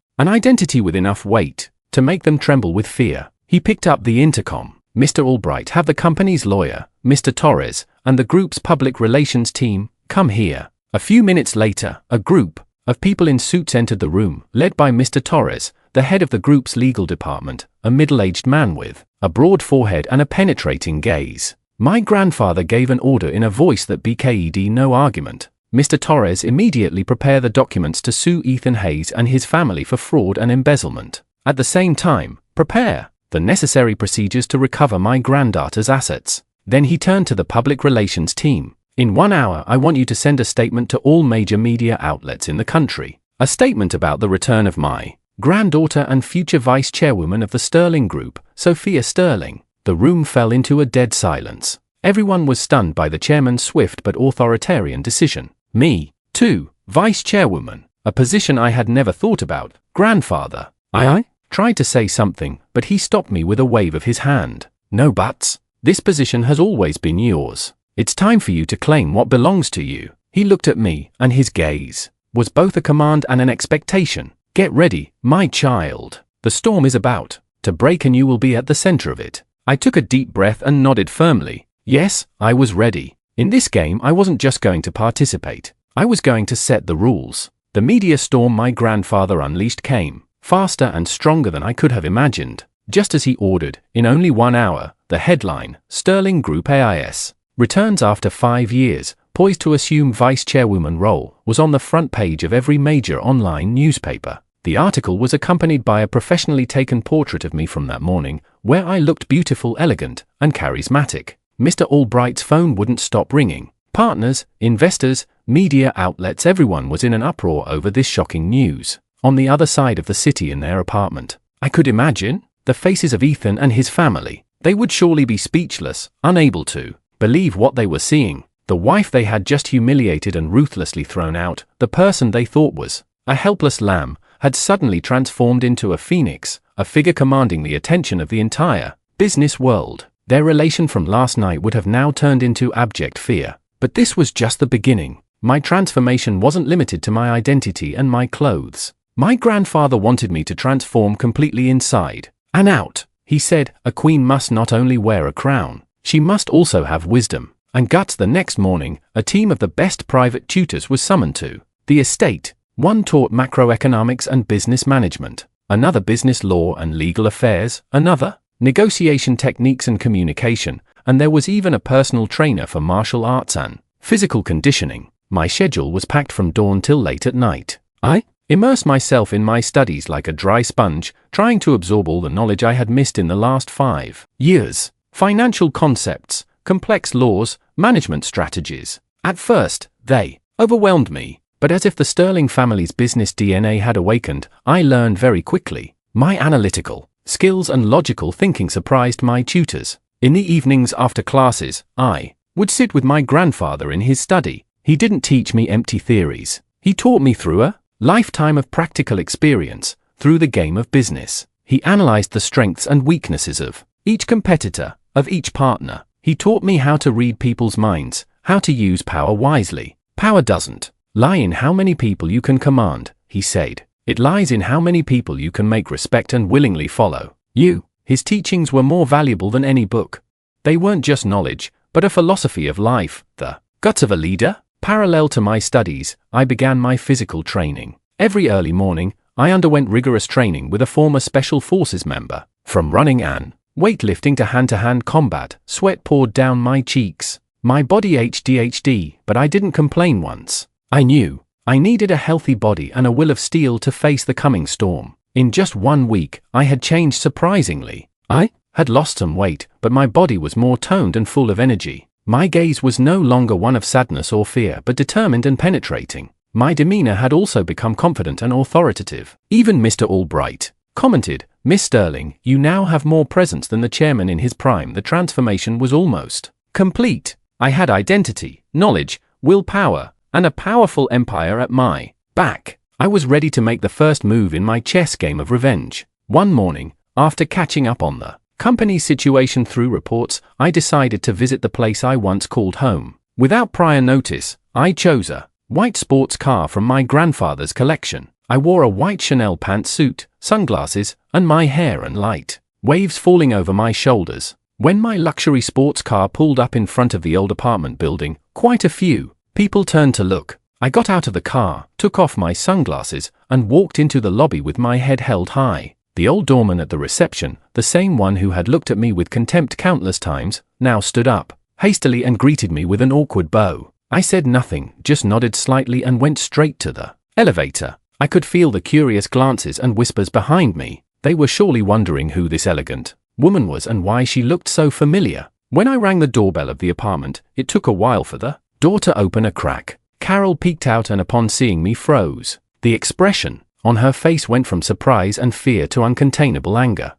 with enough weight to make them tremble with fear." He picked up the intercom. "Mr. Albright, have the company's lawyer, Mr. Torres, and the group's public relations team come here." A few minutes later, a group of people in suits entered the room, led by Mr. Torres, the head of the group's legal department, a middle-aged man with a broad forehead and a penetrating gaze. My grandfather gave an order in a voice that BKED no argument. Mr. Torres, immediately prepare the documents to sue Ethan Hayes and his family for fraud and embezzlement. At the same time, prepare the necessary procedures to recover my granddaughter's assets. Then he turned to the public relations team. In 1 hour, I want you to send a statement to all major media outlets in the country. A statement about the return of my granddaughter and future vice chairwoman of the Sterling Group, Sophia Sterling. The room fell into a dead silence. Everyone was stunned by the chairman's swift but authoritarian decision. Me, too, vice chairwoman, a position I had never thought about. Grandfather. I tried to say something, but he stopped me with a wave of his hand. No buts. This position has always been yours. It's time for you to claim what belongs to you. He looked at me, and his gaze was both a command and an expectation. Get ready, my child. The storm is about to break and you will be at the center of it. I took a deep breath and nodded firmly. Yes, I was ready. In this game, I wasn't just going to participate. I was going to set the rules. The media storm my grandfather unleashed came faster and stronger than I could have imagined. Just as he ordered, in only 1 hour, the headline, Sterling Group AIS returns after 5 years, poised to assume vice chairwoman role, was on the front page of every major online newspaper. The article was accompanied by a professionally taken portrait of me from that morning, where I looked beautiful, elegant, and charismatic. Mr. Albright's phone wouldn't stop ringing. Partners, investors, media outlets, everyone was in an uproar over this shocking news. On the other side of the city in their apartment, I could imagine the faces of Ethan and his family. They would surely be speechless, unable to believe what they were seeing. The wife they had just humiliated and ruthlessly thrown out, the person they thought was a helpless lamb, had suddenly transformed into a phoenix, a figure commanding the attention of the entire business world. Their relation from last night would have now turned into abject fear. But this was just the beginning. My transformation wasn't limited to my identity and my clothes. My grandfather wanted me to transform completely inside and out. He said, a queen must not only wear a crown, she must also have wisdom and guts. The next morning, a team of the best private tutors was summoned to the estate. One taught macroeconomics and business management, another business law and legal affairs, another negotiation techniques and communication, and there was even a personal trainer for martial arts and physical conditioning. My schedule was packed from dawn till late at night. I immersed myself in my studies like a dry sponge, trying to absorb all the knowledge I had missed in the last 5 years. Financial concepts, complex laws, management strategies. At first, they overwhelmed me, but as if the Sterling family's business DNA had awakened, I learned very quickly. My analytical skills and logical thinking surprised my tutors. In the evenings after classes, I would sit with my grandfather in his study. He didn't teach me empty theories. He taught me through a lifetime of practical experience, through the game of business. He analyzed the strengths and weaknesses of each competitor, of each partner. He taught me how to read people's minds, how to use power wisely. Power doesn't lie in how many people you can command, he said. It lies in how many people you can make respect and willingly follow you. His teachings were more valuable than any book. They weren't just knowledge, but a philosophy of life, the guts of a leader. Parallel to my studies, I began my physical training. Every early morning, I underwent rigorous training with a former Special Forces member. From running and weightlifting to hand-to-hand combat, sweat poured down my cheeks. My body HDHD, but I didn't complain once. I knew I needed a healthy body and a will of steel to face the coming storm. In just 1 week, I had changed surprisingly. I had lost some weight, but my body was more toned and full of energy. My gaze was no longer one of sadness or fear, but determined and penetrating. My demeanor had also become confident and authoritative. Even Mr. Albright commented, "Miss Sterling, you now have more presence than the chairman in his prime." The transformation was almost complete. I had identity, knowledge, willpower, and a powerful empire at my back. I was ready to make the first move in my chess game of revenge. One morning, after catching up on the company's situation through reports, I decided to visit the place I once called home. Without prior notice, I chose a white sports car from my grandfather's collection. I wore a white Chanel pantsuit, sunglasses, and my hair and light waves falling over my shoulders. When my luxury sports car pulled up in front of the old apartment building, quite a few people turned to look. I got out of the car, took off my sunglasses, and walked into the lobby with my head held high. The old doorman at the reception, the same one who had looked at me with contempt countless times, now stood up. hastily and greeted me with an awkward bow. I said nothing, just nodded slightly and went straight to the elevator. I could feel the curious glances and whispers behind me. They were surely wondering who this elegant woman was and why she looked so familiar. When I rang the doorbell of the apartment, it took a while for the door to open a crack. Carol peeked out and upon seeing me froze. The expression on her face went from surprise and fear to uncontainable anger.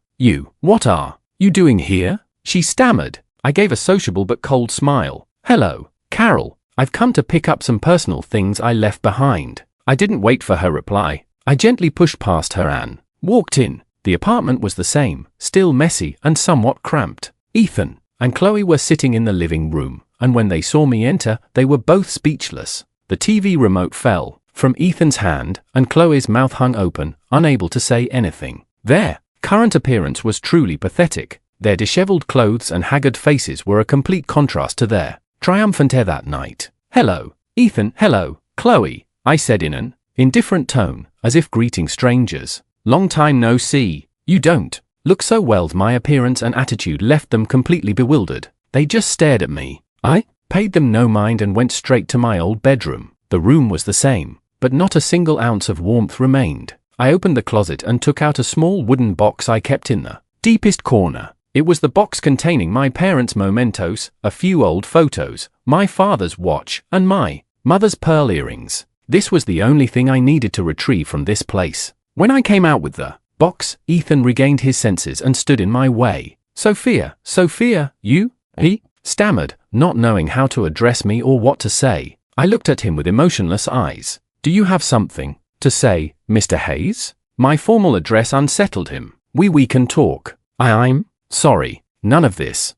What are you doing here? She stammered. I gave a sociable but cold smile. Hello, Carol. I've come to pick up some personal things I left behind. I didn't wait for her reply. I gently pushed past her and walked in. The apartment was the same, still messy and somewhat cramped. Ethan and Chloe were sitting in the living room, and when they saw me enter, they were both speechless. The TV remote fell from Ethan's hand, and Chloe's mouth hung open, unable to say anything. Their current appearance was truly pathetic. Their disheveled clothes and haggard faces were a complete contrast to their triumphant air that night. Hello, Ethan. Hello, Chloe, I said in an indifferent tone, as if greeting strangers. Long time no see. You don't look so well. My appearance and attitude left them completely bewildered. They just stared at me. I paid them no mind and went straight to my old bedroom. The room was the same, but not a single ounce of warmth remained. I opened the closet and took out a small wooden box I kept in the deepest corner. It was the box containing my parents' mementos, a few old photos, my father's watch, and my mother's pearl earrings. This was the only thing I needed to retrieve from this place. When I came out with the box, Ethan regained his senses and stood in my way. Sophia, he stammered, not knowing how to address me or what to say. I looked at him with emotionless eyes. Do you have something to say, Mr. Hayes? My formal address unsettled him. We can talk. I'm sorry. None of this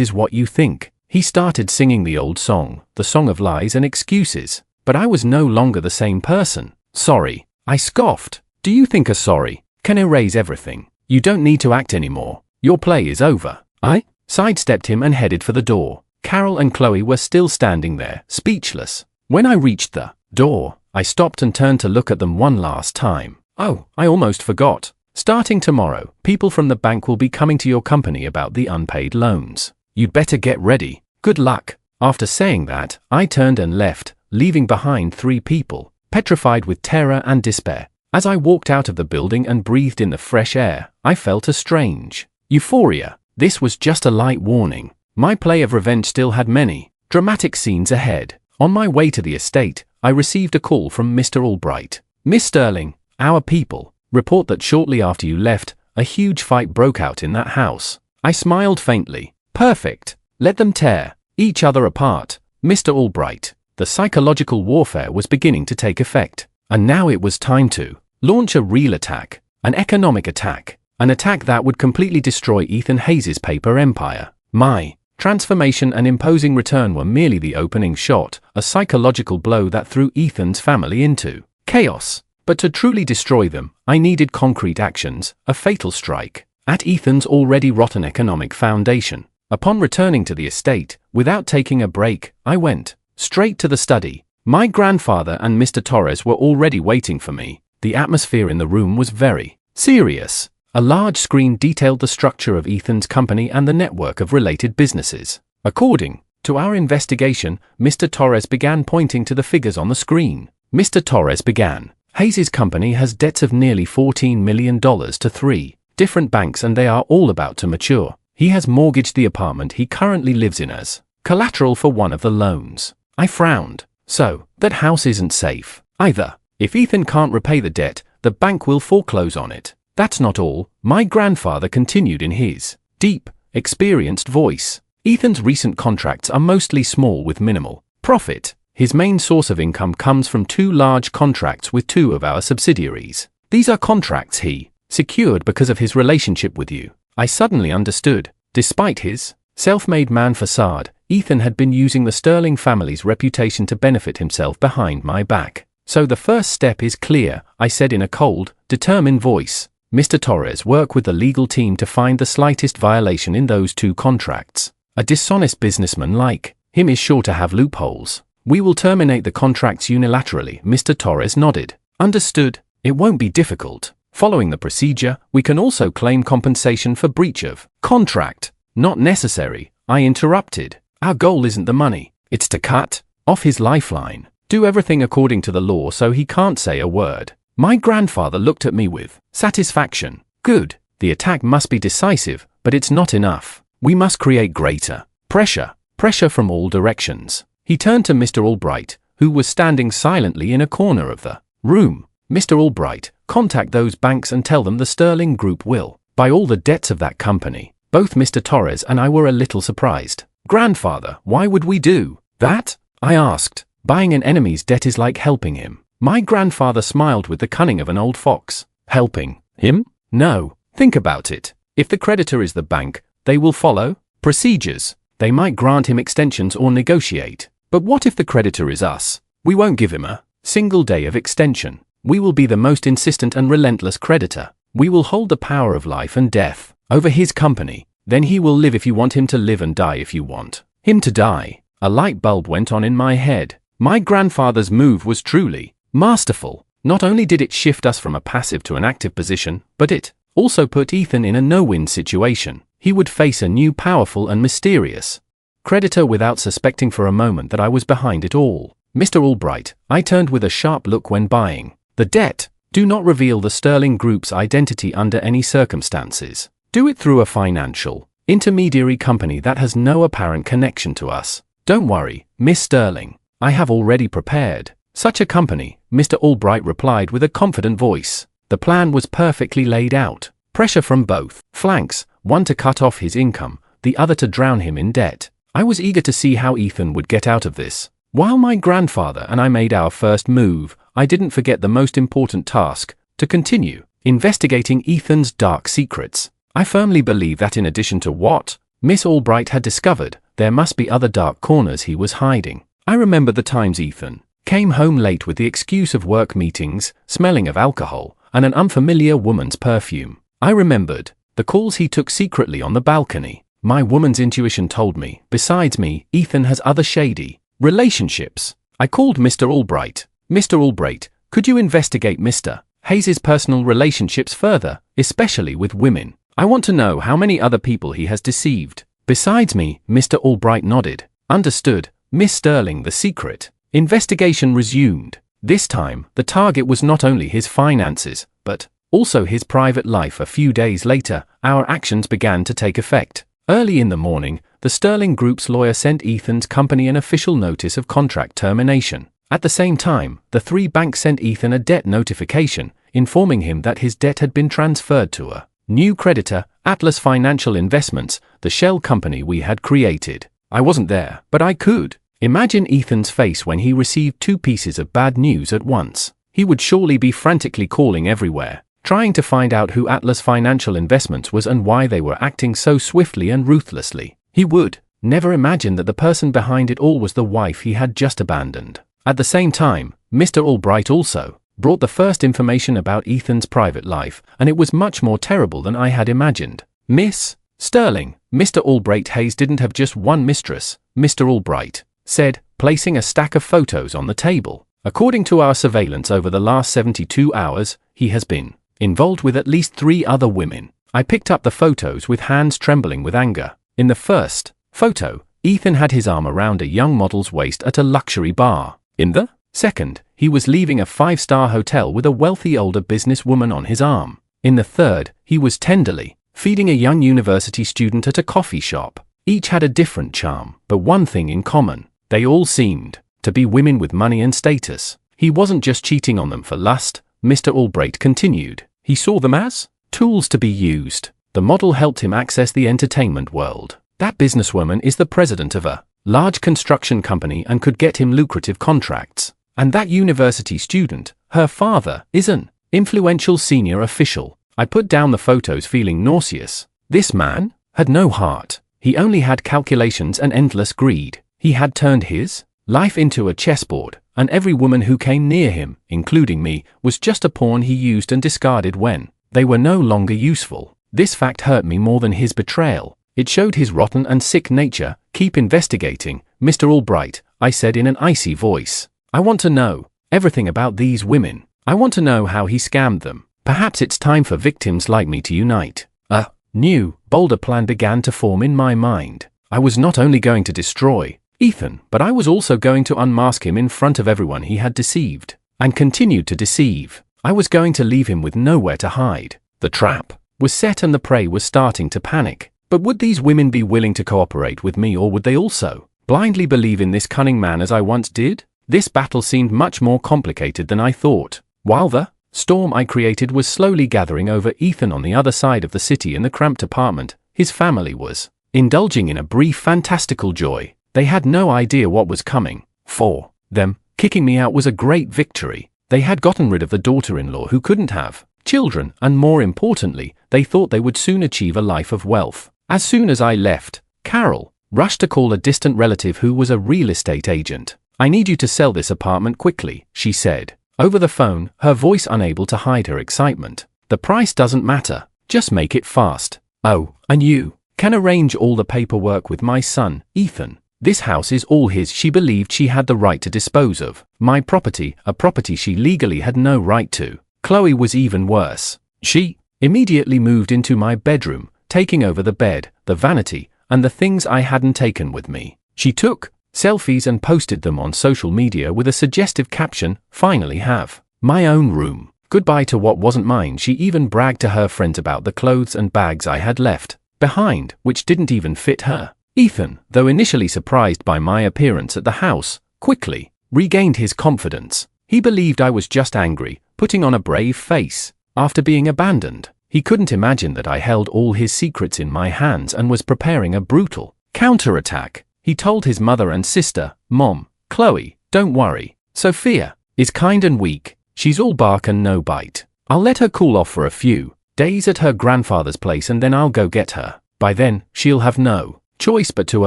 is what you think. He started singing the old song, the song of lies and excuses. But I was no longer the same person. Sorry, I scoffed. Do you think a sorry can erase everything? You don't need to act anymore. Your play is over. I sidestepped him and headed for the door. Carol and Chloe were still standing there, speechless. When I reached the door, I stopped and turned to look at them one last time. Oh, I almost forgot. Starting tomorrow, people from the bank will be coming to your company about the unpaid loans. You'd better get ready. Good luck. After saying that, I turned and left, leaving behind 3 people, petrified with terror and despair. As I walked out of the building and breathed in the fresh air, I felt a strange euphoria. This was just a light warning. My play of revenge still had many dramatic scenes ahead. On my way to the estate, I received a call from Mr. Albright. Miss Sterling, our people report that shortly after you left, a huge fight broke out in that house. I smiled faintly. Perfect. Let them tear each other apart. Mr. Albright, the psychological warfare was beginning to take effect. And now it was time to launch a real attack, an economic attack, an attack that would completely destroy Ethan Hayes' paper empire. My transformation and imposing return were merely the opening shot, a psychological blow that threw Ethan's family into chaos. But to truly destroy them, I needed concrete actions, a fatal strike at Ethan's already rotten economic foundation. Upon returning to the estate, without taking a break, I went straight to the study. My grandfather and Mr. Torres were already waiting for me. The atmosphere in the room was very serious. A large screen detailed the structure of Ethan's company and the network of related businesses. According to our investigation, Mr. Torres began pointing to the figures on the screen. Mr. Torres began. Hayes' company has debts of nearly $14 million to 3 different banks and they are all about to mature. He has mortgaged the apartment he currently lives in as collateral for one of the loans. I frowned. So, that house isn't safe either. If Ethan can't repay the debt, the bank will foreclose on it. That's not all, my grandfather continued in his deep, experienced voice. Ethan's recent contracts are mostly small with minimal profit. His main source of income comes from 2 large contracts with 2 of our subsidiaries. These are contracts he secured because of his relationship with you. I suddenly understood. Despite his self-made man facade, Ethan had been using the Sterling family's reputation to benefit himself behind my back. So the first step is clear, I said in a cold, determined voice. Mr. Torres, work with the legal team to find the slightest violation in those 2 contracts. A dishonest businessman like him is sure to have loopholes. We will terminate the contracts unilaterally. Mr. Torres nodded. Understood. It won't be difficult. Following the procedure, we can also claim compensation for breach of contract. Not necessary, I interrupted. Our goal isn't the money. It's to cut off his lifeline. Do everything according to the law so he can't say a word. My grandfather looked at me with satisfaction. Good. The attack must be decisive, but it's not enough. We must create greater pressure. Pressure from all directions. He turned to Mr. Albright, who was standing silently in a corner of the room. Mr. Albright, contact those banks and tell them the Sterling Group will buy all the debts of that company. Both Mr. Torres and I were a little surprised. Grandfather, why would we do that? I asked. Buying an enemy's debt is like helping him. My grandfather smiled with the cunning of an old fox. Helping him? No. Think about it. If the creditor is the bank, they will follow procedures. They might grant him extensions or negotiate. But what if the creditor is us? We won't give him a single day of extension. We will be the most insistent and relentless creditor. We will hold the power of life and death over his company. Then he will live if you want him to live and die if you want him to die. A light bulb went on in my head. My grandfather's move was truly masterful. Not only did it shift us from a passive to an active position, but it also put Ethan in a no-win situation. He would face a new powerful and mysterious creditor without suspecting for a moment that I was behind it all. Mr. Albright, I turned with a sharp look when buying the debt. Do not reveal the Sterling Group's identity under any circumstances. Do it through a financial intermediary company that has no apparent connection to us. Don't worry, Miss Sterling. I have already prepared such a company, Mr. Albright replied with a confident voice. The plan was perfectly laid out. Pressure from both flanks, one to cut off his income, the other to drown him in debt. I was eager to see how Ethan would get out of this. While my grandfather and I made our first move, I didn't forget the most important task, to continue investigating Ethan's dark secrets. I firmly believe that in addition to what Miss Albright had discovered, there must be other dark corners he was hiding. I remember the times Ethan came home late with the excuse of work meetings, smelling of alcohol, and an unfamiliar woman's perfume. I remembered the calls he took secretly on the balcony. My woman's intuition told me, besides me, Ethan has other shady relationships. I called Mr. Albright. Mr. Albright, could you investigate Mr. Hayes's personal relationships further, especially with women? I want to know how many other people he has deceived. Besides me, Mr. Albright nodded. Understood. Miss Sterling, the secret investigation resumed. This time, the target was not only his finances, but also his private life. A few days later, our actions began to take effect. Early in the morning, the Sterling Group's lawyer sent Ethan's company an official notice of contract termination. At the same time, the three banks sent Ethan a debt notification, informing him that his debt had been transferred to a new creditor, Atlas Financial Investments, the shell company we had created. I wasn't there, but I could imagine Ethan's face when he received two pieces of bad news at once. He would surely be frantically calling everywhere, trying to find out who Atlas Financial Investments was and why they were acting so swiftly and ruthlessly. He would never imagine that the person behind it all was the wife he had just abandoned. At the same time, Mr. Albright also brought the first information about Ethan's private life, and it was much more terrible than I had imagined. Miss Sterling, Mr. Albright Hayes didn't have just one mistress, Mr. Albright said, placing a stack of photos on the table. According to our surveillance over the last 72 hours, he has been involved with at least 3 other women. I picked up the photos with hands trembling with anger. In the first photo, Ethan had his arm around a young model's waist at a luxury bar. In the second, he was leaving a 5-star hotel with a wealthy older businesswoman on his arm. In the third, he was tenderly feeding a young university student at a coffee shop. Each had a different charm, but one thing in common. They all seemed to be women with money and status. He wasn't just cheating on them for lust, Mr. Albright continued. He saw them as tools to be used. The model helped him access the entertainment world. That businesswoman is the president of a large construction company and could get him lucrative contracts. And that university student, her father, is an influential senior official. I put down the photos feeling nauseous. This man had no heart. He only had calculations and endless greed. He had turned his life into a chessboard, and every woman who came near him, including me, was just a pawn he used and discarded when they were no longer useful. This fact hurt me more than his betrayal. It showed his rotten and sick nature. Keep investigating, Mr. Albright, I said in an icy voice. I want to know everything about these women. I want to know how he scammed them. Perhaps it's time for victims like me to unite. A new, bolder plan began to form in my mind. I was not only going to destroy Ethan, but I was also going to unmask him in front of everyone he had deceived, and continued to deceive. I was going to leave him with nowhere to hide. The trap was set and the prey was starting to panic. But would these women be willing to cooperate with me, or would they also blindly believe in this cunning man as I once did? This battle seemed much more complicated than I thought. While the storm I created was slowly gathering over Ethan on the other side of the city in the cramped apartment, his family was indulging in a brief fantastical joy. They had no idea what was coming. For them, kicking me out was a great victory. They had gotten rid of the daughter-in-law who couldn't have children, and more importantly, they thought they would soon achieve a life of wealth. As soon as I left, Carol rushed to call a distant relative who was a real estate agent. "I need you to sell this apartment quickly," she said over the phone, her voice unable to hide her excitement. "The price doesn't matter. Just make it fast. Oh, and you can arrange all the paperwork with my son, Ethan. This house is all his." She believed she had the right to dispose of my property, a property she legally had no right to. Chloe was even worse. She immediately moved into my bedroom, taking over the bed, the vanity, and the things I hadn't taken with me. She took selfies and posted them on social media with a suggestive caption, "Finally have my own room. Goodbye to what wasn't mine." She even bragged to her friends about the clothes and bags I had left behind, which didn't even fit her. Ethan, though initially surprised by my appearance at the house, quickly regained his confidence. He believed I was just angry, putting on a brave face. After being abandoned, he couldn't imagine that I held all his secrets in my hands and was preparing a brutal counterattack. He told his mother and sister, "Mom, Chloe, don't worry. Sophia is kind and weak. She's all bark and no bite. I'll let her cool off for a few days at her grandfather's place and then I'll go get her. By then, she'll have no choice but to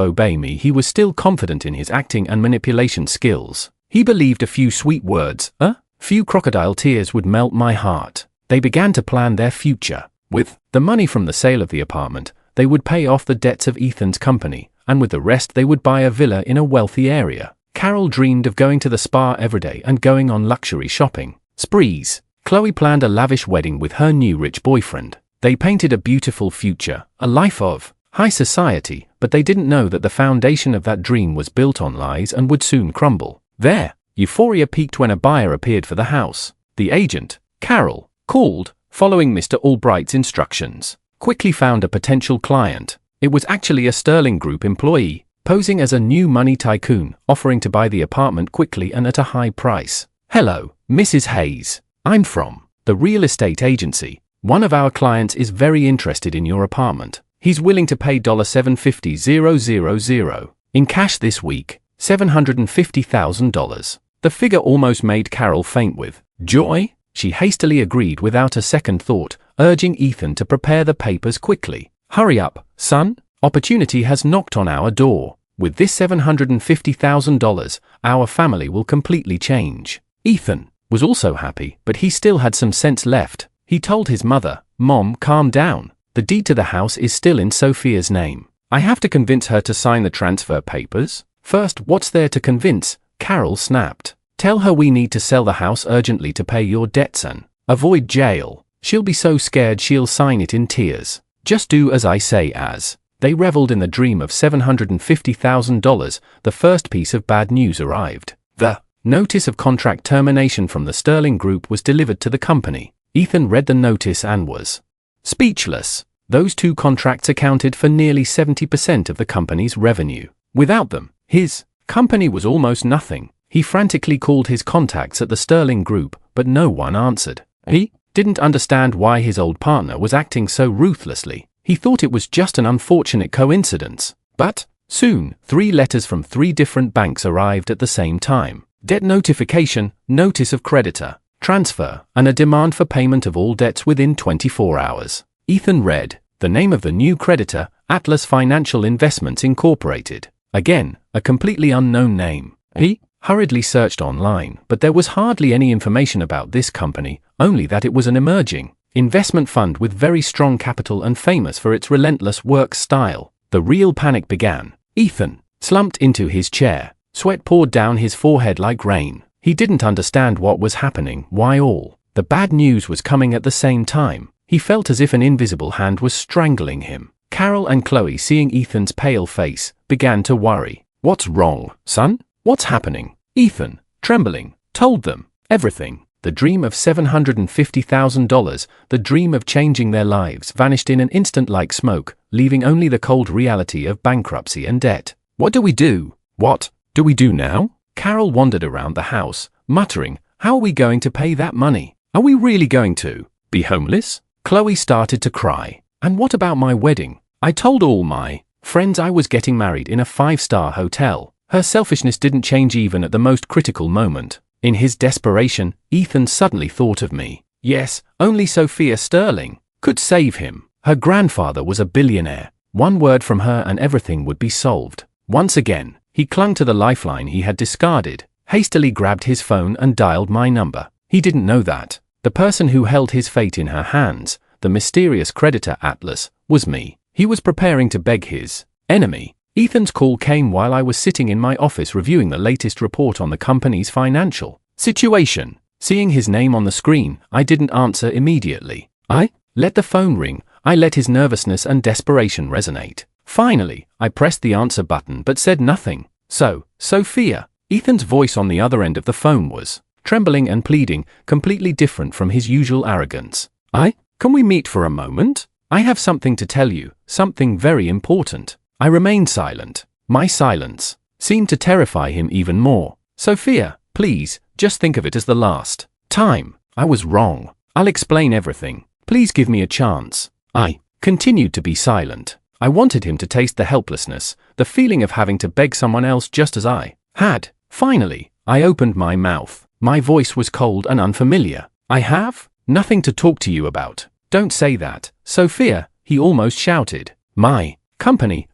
obey me." He was still confident in his acting and manipulation skills. He believed a few sweet words, a few crocodile tears would melt my heart. They began to plan their future. With the money from the sale of the apartment, they would pay off the debts of Ethan's company, and with the rest they would buy a villa in a wealthy area. Carol dreamed of going to the spa every day and going on luxury shopping sprees. Chloe planned a lavish wedding with her new rich boyfriend. They painted a beautiful future, a life of high society, but they didn't know that the foundation of that dream was built on lies and would soon crumble. Their euphoria peaked when a buyer appeared for the house. The agent, Carol, called, following Mr. Albright's instructions, quickly found a potential client. It was actually a Sterling Group employee, posing as a new money tycoon, offering to buy the apartment quickly and at a high price. "Hello, Mrs. Hayes. I'm from the real estate agency. One of our clients is very interested in your apartment. He's willing to pay $750,000 in cash this week, $750,000. The figure almost made Carol faint with joy. She hastily agreed without a second thought, urging Ethan to prepare the papers quickly. "Hurry up, son. Opportunity has knocked on our door. With this $750,000, our family will completely change." Ethan was also happy, but he still had some sense left. He told his mother, "Mom, calm down. The deed to the house is still in Sophia's name. I have to convince her to sign the transfer papers." "First, what's there to convince?" Carol snapped. "Tell her we need to sell the house urgently to pay your debts and avoid jail. She'll be so scared she'll sign it in tears. Just do as I say." As they reveled in the dream of $750,000, the first piece of bad news arrived. The notice of contract termination from the Sterling Group was delivered to the company. Ethan read the notice and was speechless. Those two contracts accounted for nearly 70% of the company's revenue. Without them, his company was almost nothing. He frantically called his contacts at the Sterling Group, but no one answered. He didn't understand why his old partner was acting so ruthlessly. He thought it was just an unfortunate coincidence. But soon, 3 letters from 3 different banks arrived at the same time. Debt notification, notice of creditor, transfer, and a demand for payment of all debts within 24 hours. Ethan read the name of the new creditor, Atlas Financial Investments Incorporated. Again, a completely unknown name. He hurriedly searched online, but there was hardly any information about this company, only that it was an emerging investment fund with very strong capital and famous for its relentless work style. The real panic began. Ethan slumped into his chair. Sweat poured down his forehead like rain. He didn't understand what was happening, why all the bad news was coming at the same time. He felt as if an invisible hand was strangling him. Carol and Chloe, seeing Ethan's pale face, began to worry. What's wrong, son? What's happening? Ethan, trembling, told them everything. The dream of $750,000, the dream of changing their lives, vanished in an instant like smoke, leaving only the cold reality of bankruptcy and debt. What do we do? What do we do now? Carol wandered around the house, muttering, how are we going to pay that money? Are we really going to be homeless? Chloe started to cry. And what about my wedding? I told all my friends I was getting married in a 5-star hotel. Her selfishness didn't change even at the most critical moment. In his desperation, Ethan suddenly thought of me. Yes, only Sophia Sterling could save him. Her grandfather was a billionaire. One word from her and everything would be solved. Once again, he clung to the lifeline he had discarded, hastily grabbed his phone and dialed my number. He didn't know that the person who held his fate in her hands, the mysterious creditor Atlas, was me. He was preparing to beg his enemy. Ethan's call came while I was sitting in my office reviewing the latest report on the company's financial situation. Seeing his name on the screen, I didn't answer immediately. I let the phone ring. I let his nervousness and desperation resonate. Finally, I pressed the answer button but said nothing. So, Sophia. Ethan's voice on the other end of the phone was trembling and pleading, completely different from his usual arrogance. Can we meet for a moment? I have something to tell you, something very important. I remained silent. My silence seemed to terrify him even more. Sophia, please, just think of it as the last time. I was wrong. I'll explain everything. Please give me a chance. I continued to be silent. I wanted him to taste the helplessness, the feeling of having to beg someone else just as I had. Finally, I opened my mouth. My voice was cold and unfamiliar. I have nothing to talk to you about. Don't say that, Sophia, he almost shouted. My company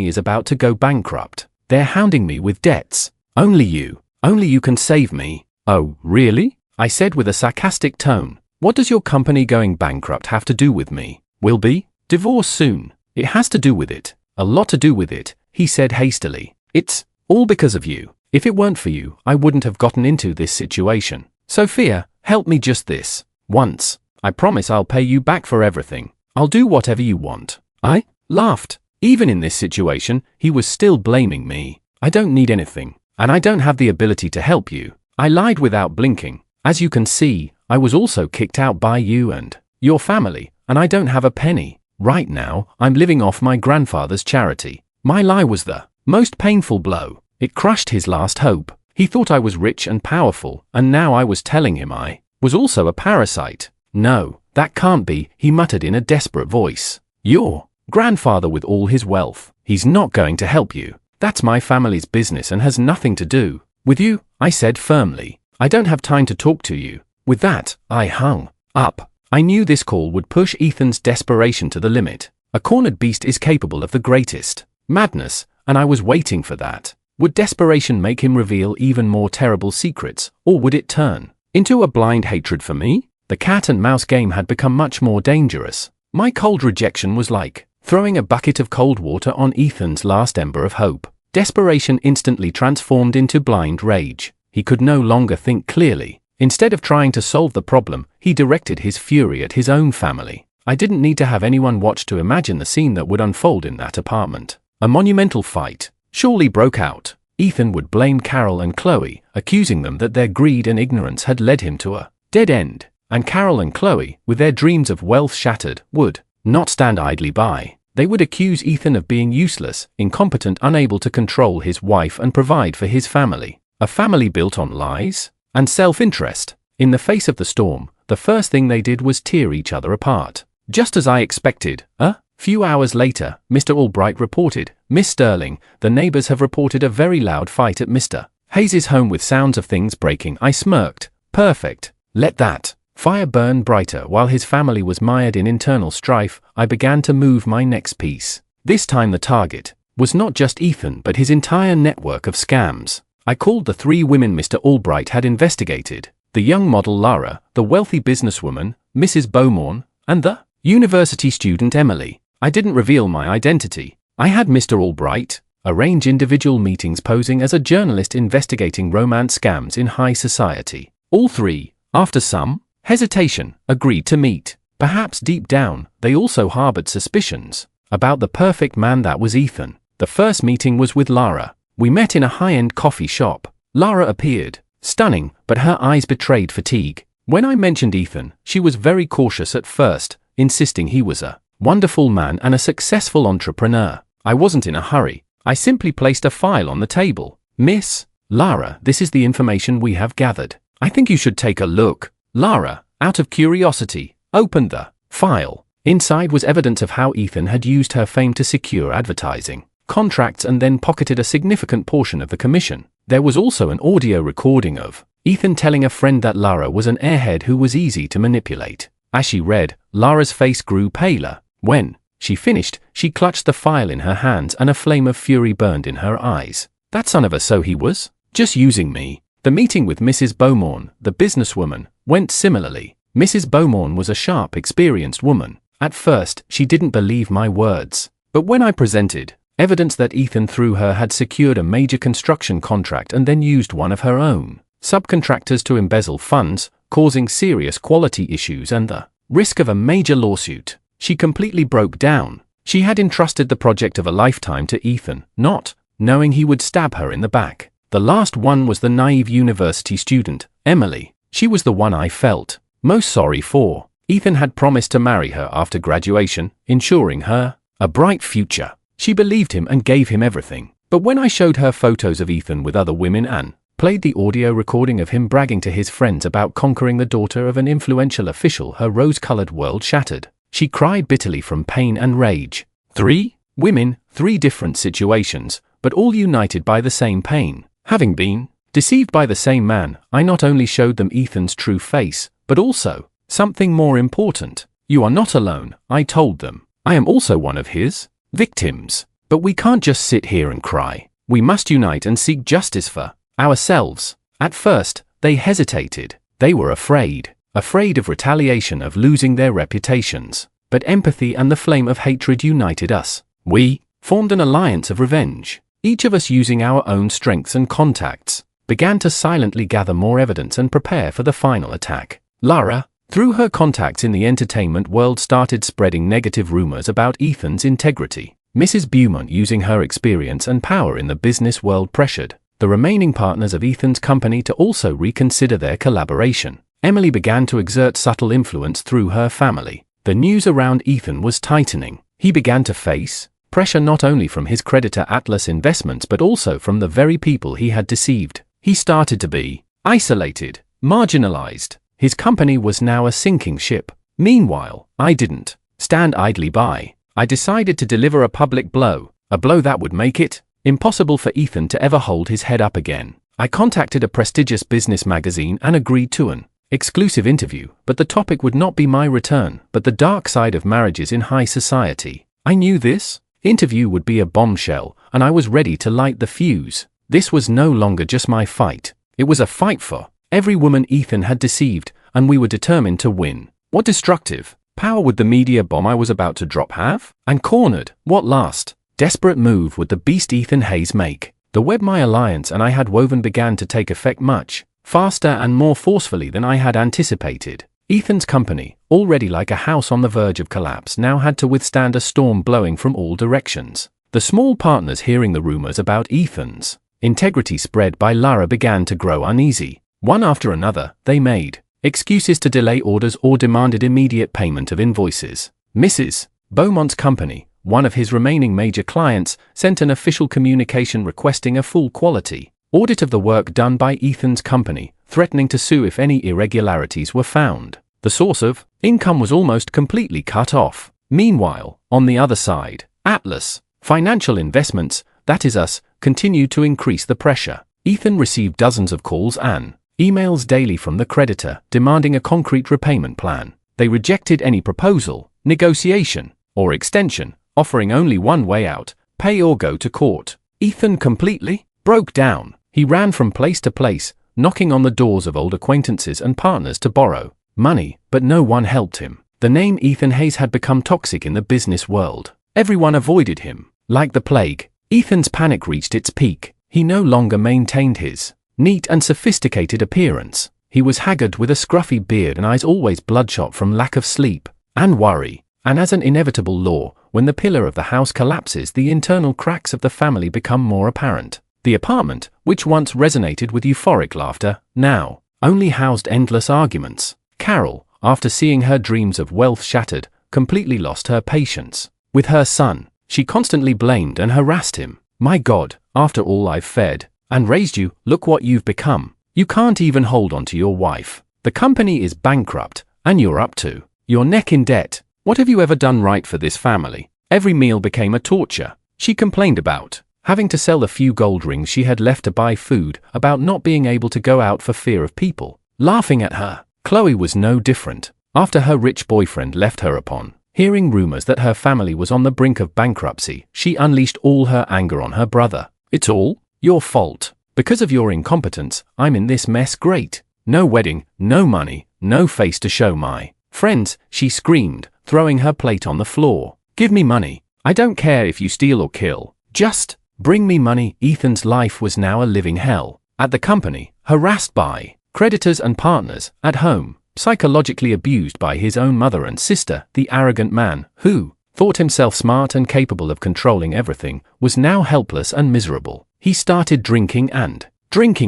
is about to go bankrupt. They're hounding me with debts. Only you can save me. Oh, really? I said with a sarcastic tone. What does your company going bankrupt have to do with me? We'll be divorced soon. It has to do with it. A lot to do with it, he said hastily. It's all because of you. If it weren't for you, I wouldn't have gotten into this situation. Sophia, help me just this once. I promise I'll pay you back for everything. I'll do whatever you want. I laughed. Even in this situation, he was still blaming me. I don't need anything, and I don't have the ability to help you. I lied without blinking. As you can see, I was also kicked out by you and your family, and I don't have a penny. Right now, I'm living off my grandfather's charity. My lie was the most painful blow. It crushed his last hope. He thought I was rich and powerful, and now I was telling him I was also a parasite. No, that can't be, he muttered in a desperate voice. Your grandfather with all his wealth, he's not going to help you. That's my family's business and has nothing to do with you, I said firmly. I don't have time to talk to you. With that, I hung up. I knew this call would push Ethan's desperation to the limit. A cornered beast is capable of the greatest madness, and I was waiting for that. Would desperation make him reveal even more terrible secrets, or would it turn into a blind hatred for me? The cat and mouse game had become much more dangerous. My cold rejection was like throwing a bucket of cold water on Ethan's last ember of hope. Desperation instantly transformed into blind rage. He could no longer think clearly. Instead of trying to solve the problem, he directed his fury at his own family. I didn't need to have anyone watch to imagine the scene that would unfold in that apartment. A monumental fight surely broke out. Ethan would blame Carol and Chloe, accusing them that their greed and ignorance had led him to a dead end. And Carol and Chloe, with their dreams of wealth shattered, would not stand idly by. They would accuse Ethan of being useless, incompetent, unable to control his wife and provide for his family. A family built on lies and self-interest. In the face of the storm, the first thing they did was tear each other apart. Just as I expected, a few hours later, Mr. Albright reported, Miss Sterling, the neighbors have reported a very loud fight at Mr. Hayes' home with sounds of things breaking. I smirked. Perfect. Let that fire burn brighter. While his family was mired in internal strife, I began to move my next piece. This time the target was not just Ethan but his entire network of scams. I called the 3 women Mr. Albright had investigated: the young model Lara, the wealthy businesswoman, Mrs. Beaumont, and the university student Emily. I didn't reveal my identity. I had Mr. Albright arrange individual meetings posing as a journalist investigating romance scams in high society. All 3, after some hesitation, agreed to meet. Perhaps deep down, they also harbored suspicions. about the perfect man that was Ethan. The first meeting was with Lara. We met in a high-end coffee shop. Lara appeared, stunning, but her eyes betrayed fatigue. When I mentioned Ethan, she was very cautious at first, insisting he was a wonderful man and a successful entrepreneur. I wasn't in a hurry. I simply placed a file on the table. Miss Lara, this is the information we have gathered. I think you should take a look. Lara, out of curiosity, opened the file. Inside was evidence of how Ethan had used her fame to secure advertising contracts and then pocketed a significant portion of the commission. There was also an audio recording of Ethan telling a friend that Lara was an airhead who was easy to manipulate. As she read, Lara's face grew paler. When she finished, she clutched the file in her hands and a flame of fury burned in her eyes. That son of a so he was just using me. The meeting with Mrs. Beaumont, the businesswoman, went similarly. Mrs. Beaumont was a sharp, experienced woman. At first, she didn't believe my words. But when I presented evidence that Ethan through her had secured a major construction contract and then used one of her own subcontractors to embezzle funds, causing serious quality issues and the risk of a major lawsuit, she completely broke down. She had entrusted the project of a lifetime to Ethan, not knowing he would stab her in the back. The last one was the naive university student, Emily. She was the one I felt most sorry for. Ethan had promised to marry her after graduation, ensuring her a bright future. She believed him and gave him everything. But when I showed her photos of Ethan with other women and played the audio recording of him bragging to his friends about conquering the daughter of an influential official, her rose-colored world shattered. She cried bitterly from pain and rage. 3 women, 3 different situations, but all united by the same pain. Having been deceived by the same man, I not only showed them Ethan's true face, but also something more important. You are not alone, I told them. I am also one of his victims. But we can't just sit here and cry. We must unite and seek justice for ourselves. At first, they hesitated. They were afraid of retaliation, of losing their reputations. But empathy and the flame of hatred united us. We formed an alliance of revenge. Each of us, using our own strengths and contacts, began to silently gather more evidence and prepare for the final attack. Lara, through her contacts in the entertainment world, started spreading negative rumors about Ethan's integrity. Mrs. Beaumont, using her experience and power in the business world, pressured the remaining partners of Ethan's company to also reconsider their collaboration. Emily began to exert subtle influence through her family. The news around Ethan was tightening. He began to face pressure not only from his creditor Atlas Investments but also from the very people he had deceived. He started to be isolated, marginalized. His company was now a sinking ship. Meanwhile, I didn't stand idly by. I decided to deliver a public blow, a blow that would make it impossible for Ethan to ever hold his head up again. I contacted a prestigious business magazine and agreed to an exclusive interview, but the topic would not be my return, but the dark side of marriages in high society. I knew this interview would be a bombshell, and I was ready to light the fuse. This was no longer just my fight. It was a fight for every woman Ethan had deceived, and we were determined to win. What destructive power would the media bomb I was about to drop have? And cornered, what last desperate move would the beast Ethan Hayes make? The web my alliance and I had woven began to take effect much faster and more forcefully than I had anticipated. Ethan's company, already like a house on the verge of collapse, now had to withstand a storm blowing from all directions. The small partners, hearing the rumors about Ethan's integrity spread by Lara, began to grow uneasy. One after another, they made excuses to delay orders or demanded immediate payment of invoices. Mrs. Beaumont's company, one of his remaining major clients, sent an official communication requesting a full quality audit of the work done by Ethan's company, threatening to sue if any irregularities were found. The source of income was almost completely cut off. Meanwhile, on the other side, Atlas Financial Investments, that is us, continued to increase the pressure. Ethan received dozens of calls and emails daily from the creditor, demanding a concrete repayment plan. They rejected any proposal, negotiation, or extension, offering only one way out: pay or go to court. Ethan completely broke down. He ran from place to place, knocking on the doors of old acquaintances and partners to borrow money, but no one helped him. The name Ethan Hayes had become toxic in the business world. Everyone avoided him like the plague. Ethan's panic reached its peak. He no longer maintained his neat and sophisticated appearance. He was haggard with a scruffy beard and eyes always bloodshot from lack of sleep and worry. And as an inevitable law, when the pillar of the house collapses, the internal cracks of the family become more apparent. The apartment, which once resonated with euphoric laughter, now only housed endless arguments. Carol, after seeing her dreams of wealth shattered, completely lost her patience. With her son, she constantly blamed and harassed him. "My God, after all I've fed and raised you, look what you've become. You can't even hold on to your wife. The company is bankrupt, and you're up to your neck in debt. What have you ever done right for this family?" Every meal became a torture. She complained about having to sell the few gold rings she had left to buy food, about not being able to go out for fear of people laughing at her. Chloe was no different. After her rich boyfriend left her upon hearing rumors that her family was on the brink of bankruptcy, she unleashed all her anger on her brother. "It's all your fault. Because of your incompetence, I'm in this mess. Great. No wedding, no money, no face to show my friends," she screamed, throwing her plate on the floor. "Give me money. I don't care if you steal or kill. Just bring me money." Ethan's life was now a living hell. At the company, harassed by creditors and partners; at home, psychologically abused by his own mother and sister. The arrogant man, who thought himself smart and capable of controlling everything, was now helpless and miserable. He started drinking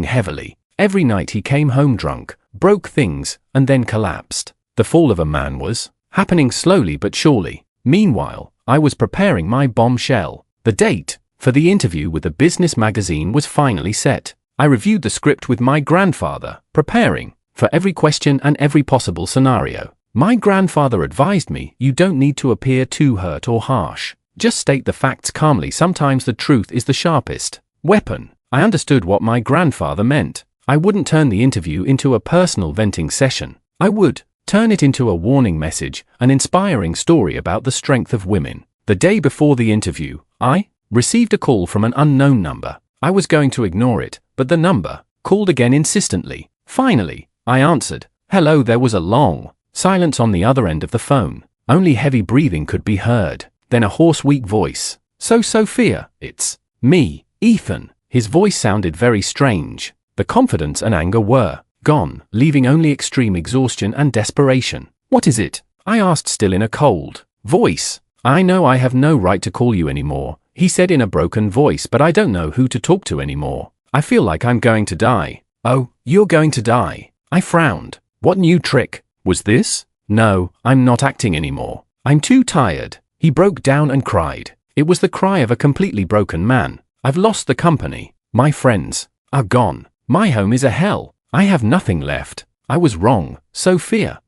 heavily. Every night he came home drunk, broke things, and then collapsed. The fall of a man was happening slowly but surely. Meanwhile, I was preparing my bombshell. The date for the interview with the business magazine was finally set. I reviewed the script with my grandfather, preparing for every question and every possible scenario. My grandfather advised me, "You don't need to appear too hurt or harsh. Just state the facts calmly. Sometimes the truth is the sharpest weapon." I understood what my grandfather meant. I wouldn't turn the interview into a personal venting session. I would turn it into a warning message, an inspiring story about the strength of women. The day before the interview, I received a call from an unknown number. I was going to ignore it, but the number called again insistently. Finally, I answered. "Hello." There was a long silence on the other end of the phone. Only heavy breathing could be heard. Then a hoarse, weak voice. "So, Sophia, it's me, Ethan." His voice sounded very strange. The confidence and anger were gone, leaving only extreme exhaustion and desperation. "What is it?" I asked, still in a cold voice. "I know I have no right to call you anymore," he said in a broken voice, "but I don't know who to talk to anymore. I feel like I'm going to die." "Oh, you're going to die?" I frowned. What new trick was this? "No, I'm not acting anymore. I'm too tired." He broke down and cried. It was the cry of a completely broken man. "I've lost the company. My friends are gone. My home is a hell. I have nothing left. I was wrong, Sophia.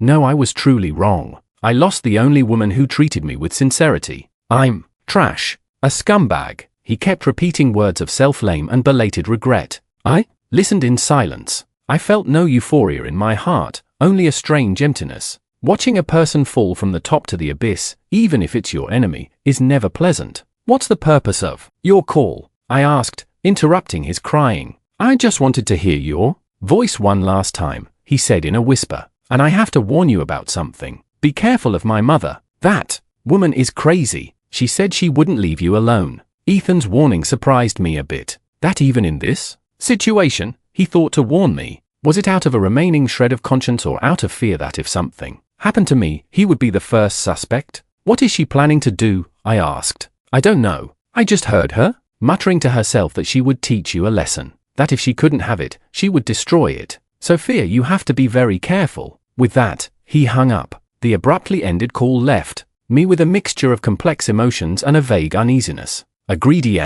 No, I was truly wrong. I lost the only woman who treated me with sincerity. I'm trash, a scumbag." He kept repeating words of self-blame and belated regret. I listened in silence. I felt no euphoria in my heart, only a strange emptiness. Watching a person fall from the top to the abyss, even if it's your enemy, is never pleasant. "What's the purpose of your call?" I asked, interrupting his crying. "I just wanted to hear your voice one last time," he said in a whisper. "And I have to warn you about something. Be careful of my mother. That woman is crazy. She said she wouldn't leave you alone." Ethan's warning surprised me a bit. That even in this situation, he thought to warn me. Was it out of a remaining shred of conscience or out of fear that if something happened to me, he would be the first suspect? "What is she planning to do?" I asked. "I don't know. I just heard her muttering to herself that she would teach you a lesson. That if she couldn't have it, she would destroy it. Sophia, you have to be very careful." With that, he hung up. The abruptly ended call left me with a mixture of complex emotions and a vague uneasiness. A greedy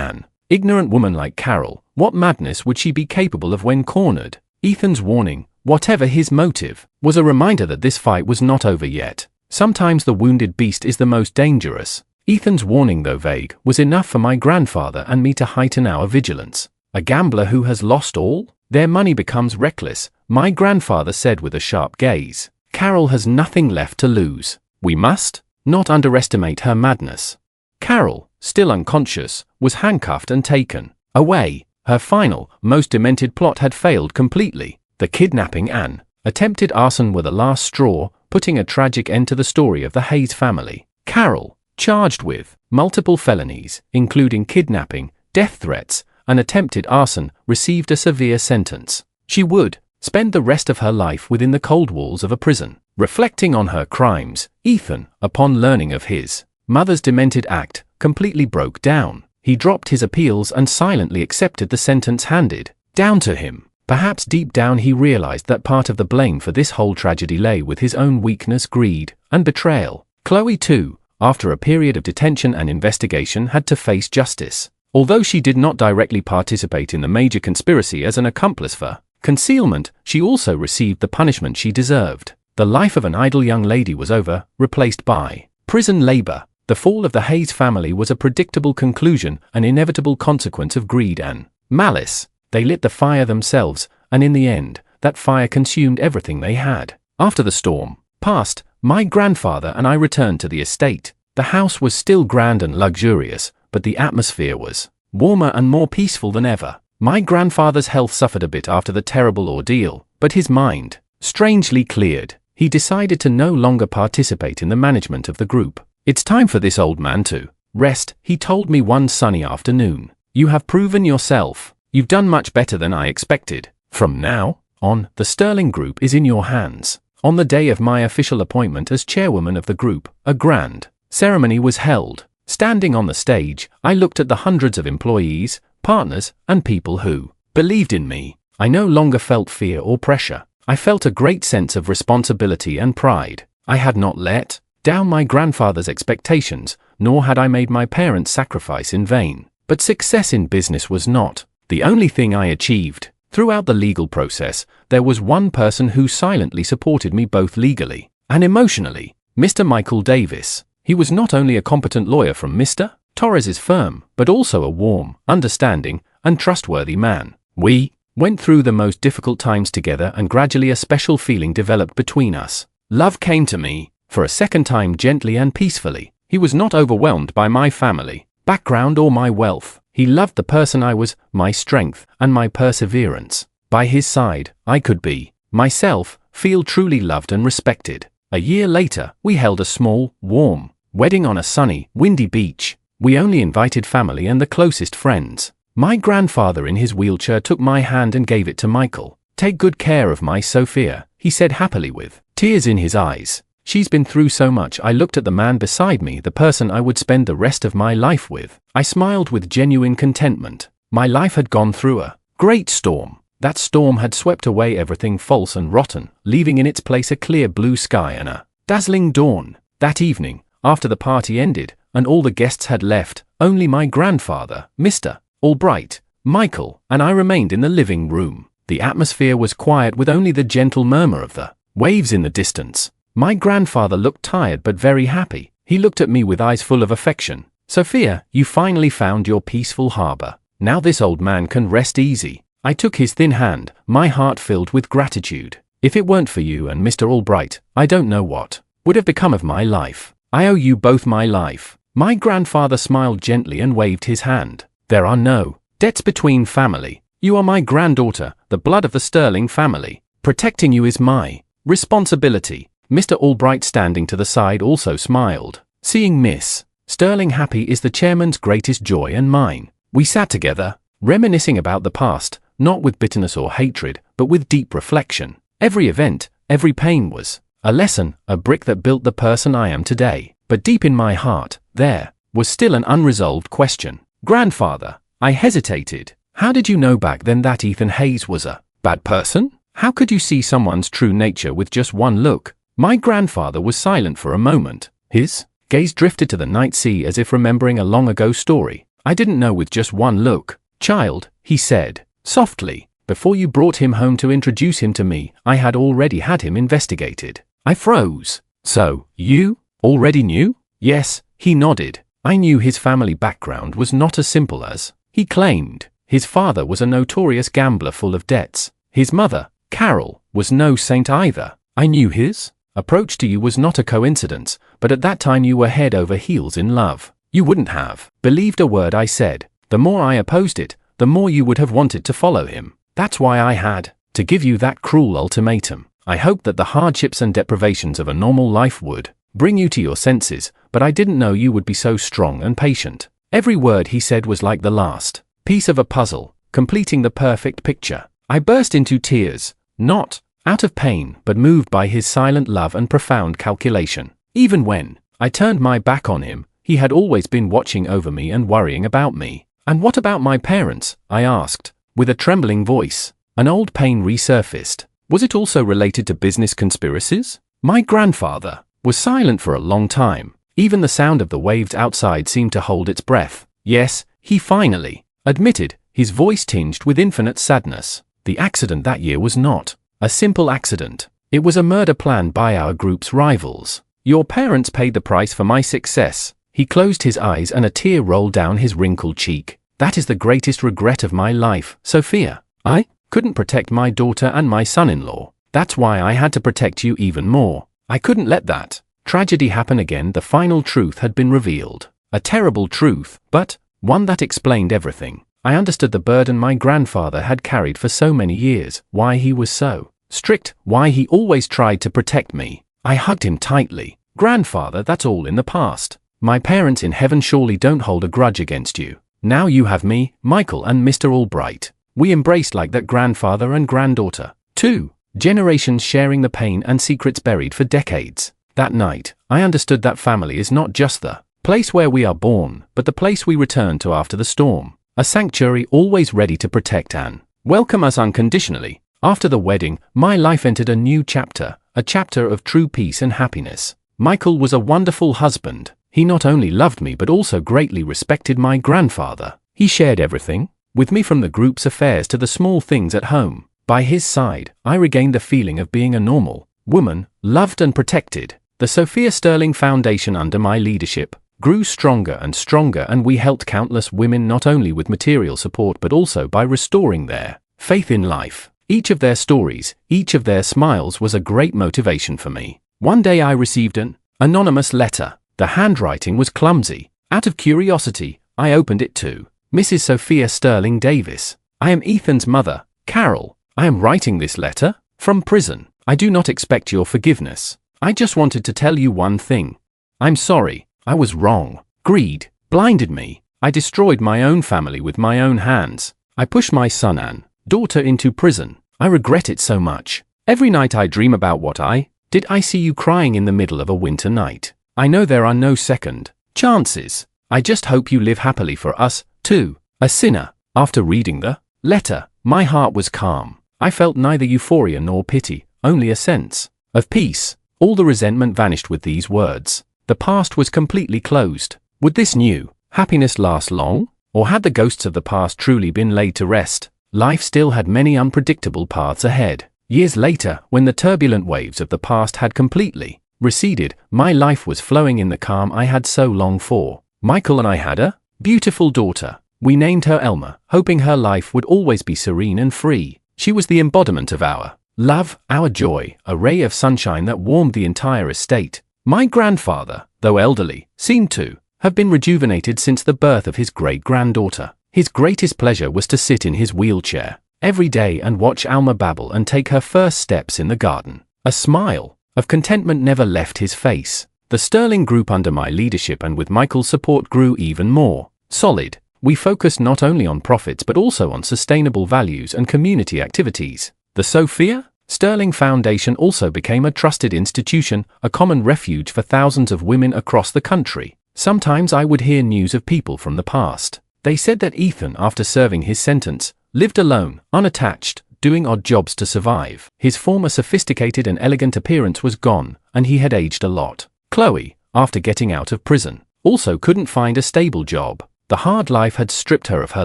ignorant woman like Carol, what madness would she be capable of when cornered? Ethan's warning, whatever his motive, was a reminder that this fight was not over yet. Sometimes the wounded beast is the most dangerous. Ethan's warning, though vague, was enough for my grandfather and me to heighten our vigilance. A gambler who has lost all their money becomes reckless, my grandfather said with a sharp gaze. Carol has nothing left to lose. We must not underestimate her madness. Carol, still unconscious, was handcuffed and taken away. Her final, most demented plot had failed completely. The kidnapping and attempted arson were the last straw, putting a tragic end to the story of the Hayes family. Carol, charged with multiple felonies, including kidnapping, death threats, and attempted arson, received a severe sentence. She would spend the rest of her life within the cold walls of a prison. Reflecting on her crimes, Ethan, upon learning of his Mother's demented act completely broke down. He dropped his appeals and silently accepted the sentence handed down to him. Perhaps deep down he realized that part of the blame for this whole tragedy lay with his own weakness, greed, and betrayal. Chloe, too, after a period of detention and investigation, had to face justice. Although she did not directly participate in the major conspiracy as an accomplice for concealment, she also received the punishment she deserved. The life of an idle young lady was over, replaced by prison labor. The fall of the Hayes family was a predictable conclusion, an inevitable consequence of greed and malice. They lit the fire themselves, and in the end, that fire consumed everything they had. After the storm passed, my grandfather and I returned to the estate. The house was still grand and luxurious, but the atmosphere was warmer and more peaceful than ever. My grandfather's health suffered a bit after the terrible ordeal, but his mind strangely cleared. He decided to no longer participate in the management of the group. "It's time for this old man to rest," he told me one sunny afternoon. "You have proven yourself. You've done much better than I expected. From now on, the Sterling Group is in your hands." On the day of my official appointment as chairwoman of the group, a grand ceremony was held. Standing on the stage, I looked at the hundreds of employees, partners, and people who believed in me. I no longer felt fear or pressure. I felt a great sense of responsibility and pride. I had not let down my grandfather's expectations, nor had I made my parents' sacrifice in vain. But success in business was not the only thing I achieved. Throughout the legal process, there was one person who silently supported me both legally and emotionally, Mr. Michael Davis. He was not only a competent lawyer from Mr. Torres's firm, but also a warm, understanding, and trustworthy man. We went through the most difficult times together, and gradually a special feeling developed between us. Love came to me, for a second time, gently and peacefully. He was not overwhelmed by my family background or my wealth. He loved the person I was, my strength, and my perseverance. By his side, I could be myself, feel truly loved and respected. A year later, we held a small, warm wedding on a sunny, windy beach. We only invited family and the closest friends. My grandfather in his wheelchair took my hand and gave it to Michael. "Take good care of my Sophia," he said happily with tears in his eyes. "She's been through so much." I looked at the man beside me, the person I would spend the rest of my life with. I smiled with genuine contentment. My life had gone through a great storm. That storm had swept away everything false and rotten, leaving in its place a clear blue sky and a dazzling dawn. That evening, after the party ended, and all the guests had left, only my grandfather, Mr. Albright, Michael, and I remained in the living room. The atmosphere was quiet, with only the gentle murmur of the waves in the distance. My grandfather looked tired but very happy. He looked at me with eyes full of affection. "Sophia, you finally found your peaceful harbor. Now this old man can rest easy." I took his thin hand, my heart filled with gratitude. "If it weren't for you and Mr. Albright, I don't know what would have become of my life. I owe you both my life." My grandfather smiled gently and waved his hand. "There are no debts between family. You are my granddaughter, the blood of the Sterling family. Protecting you is my responsibility." Mr. Albright, standing to the side, also smiled. "Seeing Miss Sterling happy is the chairman's greatest joy and mine." We sat together, reminiscing about the past, not with bitterness or hatred, but with deep reflection. Every event, every pain was a lesson, a brick that built the person I am today. But deep in my heart, there was still an unresolved question. "Grandfather," I hesitated, "how did you know back then that Ethan Hayes was a bad person? How could you see someone's true nature with just one look?" My grandfather was silent for a moment. His gaze drifted to the night sea as if remembering a long-ago story. "I didn't know with just one look, child," he said softly. "Before you brought him home to introduce him to me, I had already had him investigated." I froze. "So, you already knew?" "Yes," he nodded. "I knew his family background was not as simple as he claimed. His father was a notorious gambler full of debts. His mother, Carol, was no saint either. I knew his approach to you was not a coincidence, but at that time you were head over heels in love. You wouldn't have believed a word I said. The more I opposed it, the more you would have wanted to follow him. That's why I had to give you that cruel ultimatum. I hoped that the hardships and deprivations of a normal life would bring you to your senses, but I didn't know you would be so strong and patient." Every word he said was like the last piece of a puzzle, completing the perfect picture. I burst into tears, not out of pain, but moved by his silent love and profound calculation. Even when I turned my back on him, He had always been watching over me and worrying about me. And what about my parents? I asked, with a trembling voice. An old pain resurfaced. Was it also related to business conspiracies? My grandfather was silent for a long time. Even the sound of the waves outside seemed to hold its breath. Yes, he finally admitted, his voice tinged with infinite sadness. The accident that year was not a simple accident. It was a murder planned by our group's rivals. Your parents paid the price for my success. He closed his eyes and a tear rolled down his wrinkled cheek. That is the greatest regret of my life, Sophia. I couldn't protect my daughter and my son-in-law. That's why I had to protect you even more. I couldn't let that tragedy happen again. The final truth had been revealed. A terrible truth, but one that explained everything. I understood the burden my grandfather had carried for so many years, why he was so strict, why he always tried to protect me. I hugged him tightly. Grandfather, that's all in the past. My parents in heaven surely don't hold a grudge against you. Now you have me, Michael, and Mr. Albright. We embraced like that, grandfather and granddaughter. 2 generations sharing the pain and secrets buried for decades. That night, I understood that family is not just the place where we are born, but the place we return to after the storm. A sanctuary always ready to protect and welcome us unconditionally. After the wedding, my life entered a new chapter, a chapter of true peace and happiness. Michael was a wonderful husband. He not only loved me but also greatly respected my grandfather. He shared everything with me, from the group's affairs to the small things at home. By his side, I regained the feeling of being a normal woman, loved and protected. The Sophia Sterling Foundation, under my leadership, grew stronger and stronger, and we helped countless women not only with material support but also by restoring their faith in life. Each of their stories, each of their smiles was a great motivation for me. One day I received an anonymous letter. The handwriting was clumsy. Out of curiosity, I opened it to Mrs. Sophia Sterling Davis. I am Ethan's mother, Carol. I am writing this letter from prison. I do not expect your forgiveness. I just wanted to tell you one thing. I'm sorry. I was wrong. Greed blinded me. I destroyed my own family with my own hands. I pushed my son and daughter into prison. I regret it so much. Every night I dream about what I did. I see you crying in the middle of a winter night. I know there are no second chances. I just hope you live happily for us, too. A sinner. After reading the letter, my heart was calm. I felt neither euphoria nor pity, only a sense of peace. All the resentment vanished with these words. The past was completely closed. Would this new happiness last long? Or had the ghosts of the past truly been laid to rest? Life still had many unpredictable paths ahead. Years later, when the turbulent waves of the past had completely receded, my life was flowing in the calm I had so longed for. Michael and I had a beautiful daughter. We named her Elma, hoping her life would always be serene and free. She was the embodiment of our love, our joy, a ray of sunshine that warmed the entire estate. My grandfather, though elderly, seemed to have been rejuvenated since the birth of his great-granddaughter. His greatest pleasure was to sit in his wheelchair every day and watch Alma babble and take her first steps in the garden. A smile of contentment never left his face. The Sterling Group, under my leadership and with Michael's support, grew even more solid. We focused not only on profits but also on sustainable values and community activities. The Sophia Sterling Foundation also became a trusted institution, a common refuge for thousands of women across the country. Sometimes I would hear news of people from the past. They said that Ethan, after serving his sentence, lived alone, unattached, doing odd jobs to survive. His former sophisticated and elegant appearance was gone, and he had aged a lot. Chloe, after getting out of prison, also couldn't find a stable job. The hard life had stripped her of her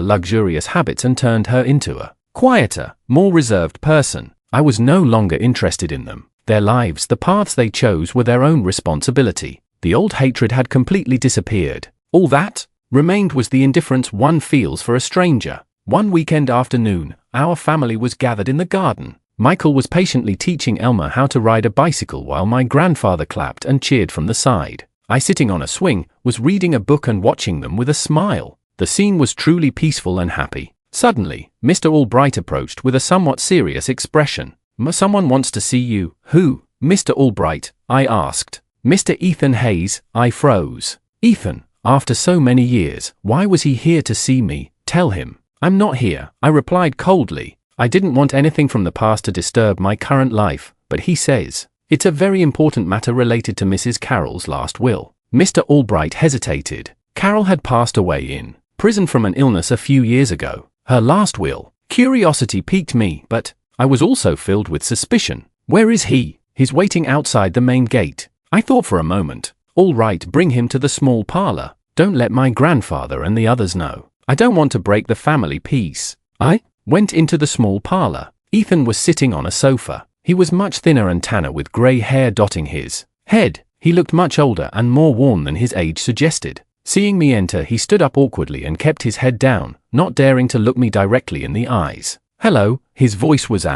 luxurious habits and turned her into a quieter, more reserved person. I was no longer interested in them. Their lives, the paths they chose, were their own responsibility. The old hatred had completely disappeared. All that remained was the indifference one feels for a stranger. One weekend afternoon, our family was gathered in the garden. Michael was patiently teaching Elma how to ride a bicycle while my grandfather clapped and cheered from the side. I, sitting on a swing, was reading a book and watching them with a smile. The scene was truly peaceful and happy. Suddenly, Mr. Albright approached with a somewhat serious expression. "Someone wants to see you." "Who?" "Mr. Albright," I asked. "Mr. Ethan Hayes." I froze. Ethan, after so many years, why was he here to see me? "Tell him I'm not here," I replied coldly. I didn't want anything from the past to disturb my current life, but he says it's a very important matter related to Mrs. Carroll's last will. Mr. Albright hesitated. Carol had passed away in prison from an illness a few years ago. Her last will. Curiosity piqued me, but I was also filled with suspicion. Where is he? He's waiting outside the main gate. I thought for a moment. All right, bring him to the small parlor. Don't let my grandfather and the others know. I don't want to break the family peace. I went into the small parlor. Ethan was sitting on a sofa. He was much thinner and tanner with grey hair dotting his head. He looked much older and more worn than his age suggested. Seeing me enter, he stood up awkwardly and kept his head down, not daring to look me directly in the eyes. Hello, his voice was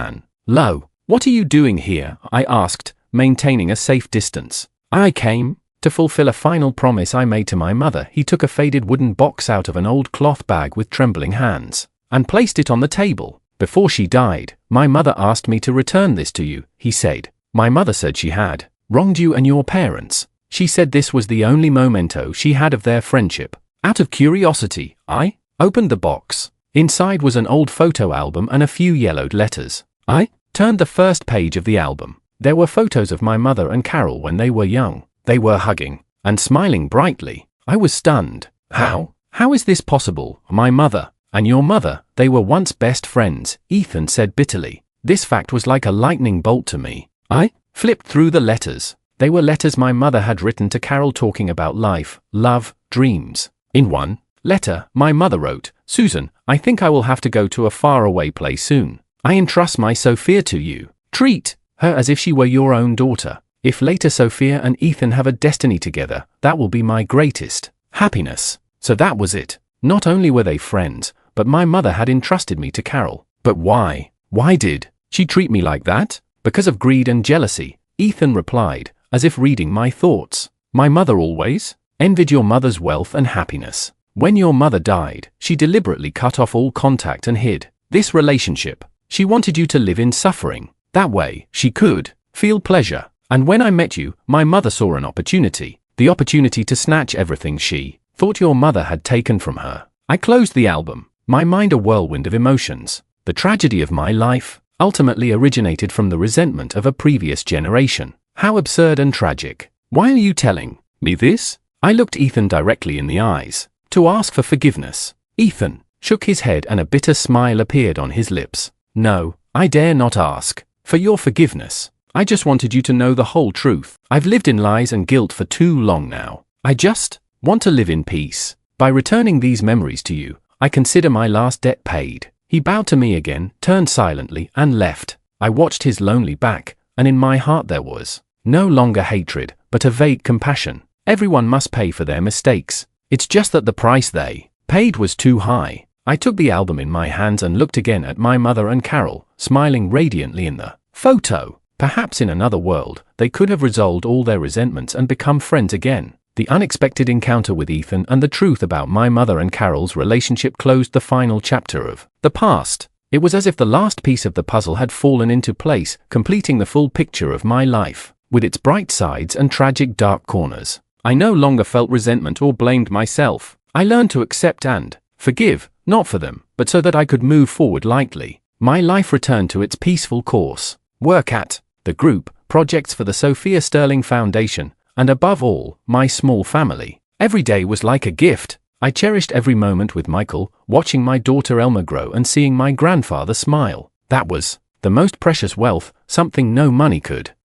low. What are you doing here? I asked, maintaining a safe distance. I came to fulfill a final promise I made to my mother. He took a faded wooden box out of an old cloth bag with trembling hands and placed it on the table. Before she died, my mother asked me to return this to you, he said. My mother said she had wronged you and your parents. She said this was the only memento she had of their friendship. Out of curiosity, I opened the box. Inside was an old photo album and a few yellowed letters. I turned the first page of the album. There were photos of my mother and Carol when they were young. They were hugging and smiling brightly. I was stunned. How is this possible? My mother and your mother, they were once best friends, Ethan said bitterly. This fact was like a lightning bolt to me. I flipped through the letters. They were letters my mother had written to Carol talking about life, love, dreams. In one letter, my mother wrote, Susan, I think I will have to go to a faraway place soon. I entrust my Sophia to you. Treat her as if she were your own daughter. If later Sophia and Ethan have a destiny together, that will be my greatest happiness. So that was it. Not only were they friends, but my mother had entrusted me to Carol. But why? Why did she treat me like that? Because of greed and jealousy, Ethan replied, as if reading my thoughts. My mother always envied your mother's wealth and happiness. When your mother died, she deliberately cut off all contact and hid this relationship. She wanted you to live in suffering. That way, she could feel pleasure. And when I met you, my mother saw an opportunity. The opportunity to snatch everything she thought your mother had taken from her. I closed the album, my mind a whirlwind of emotions. The tragedy of my life ultimately originated from the resentment of a previous generation. How absurd and tragic. Why are you telling me this? I looked Ethan directly in the eyes. To ask for forgiveness. Ethan shook his head and a bitter smile appeared on his lips. No, I dare not ask for your forgiveness. I just wanted you to know the whole truth. I've lived in lies and guilt for too long now. I just want to live in peace. By returning these memories to you, I consider my last debt paid. He bowed to me again, turned silently, and left. I watched his lonely back, and in my heart there was no longer hatred, but a vague compassion. Everyone must pay for their mistakes. It's just that the price they paid was too high. I took the album in my hands and looked again at my mother and Carol, smiling radiantly in the photo. Perhaps in another world, they could have resolved all their resentments and become friends again. The unexpected encounter with Ethan and the truth about my mother and Carol's relationship closed the final chapter of the past. It was as if the last piece of the puzzle had fallen into place, completing the full picture of my life, with its bright sides and tragic dark corners. I no longer felt resentment or blamed myself. I learned to accept and forgive, not for them, but so that I could move forward lightly. My life returned to its peaceful course. Work at the group, projects for the Sophia Sterling Foundation, and above all, my small family. Every day was like a gift. I cherished every moment with Michael, watching my daughter Elma grow and seeing my grandfather smile. That was the most precious wealth, something no money could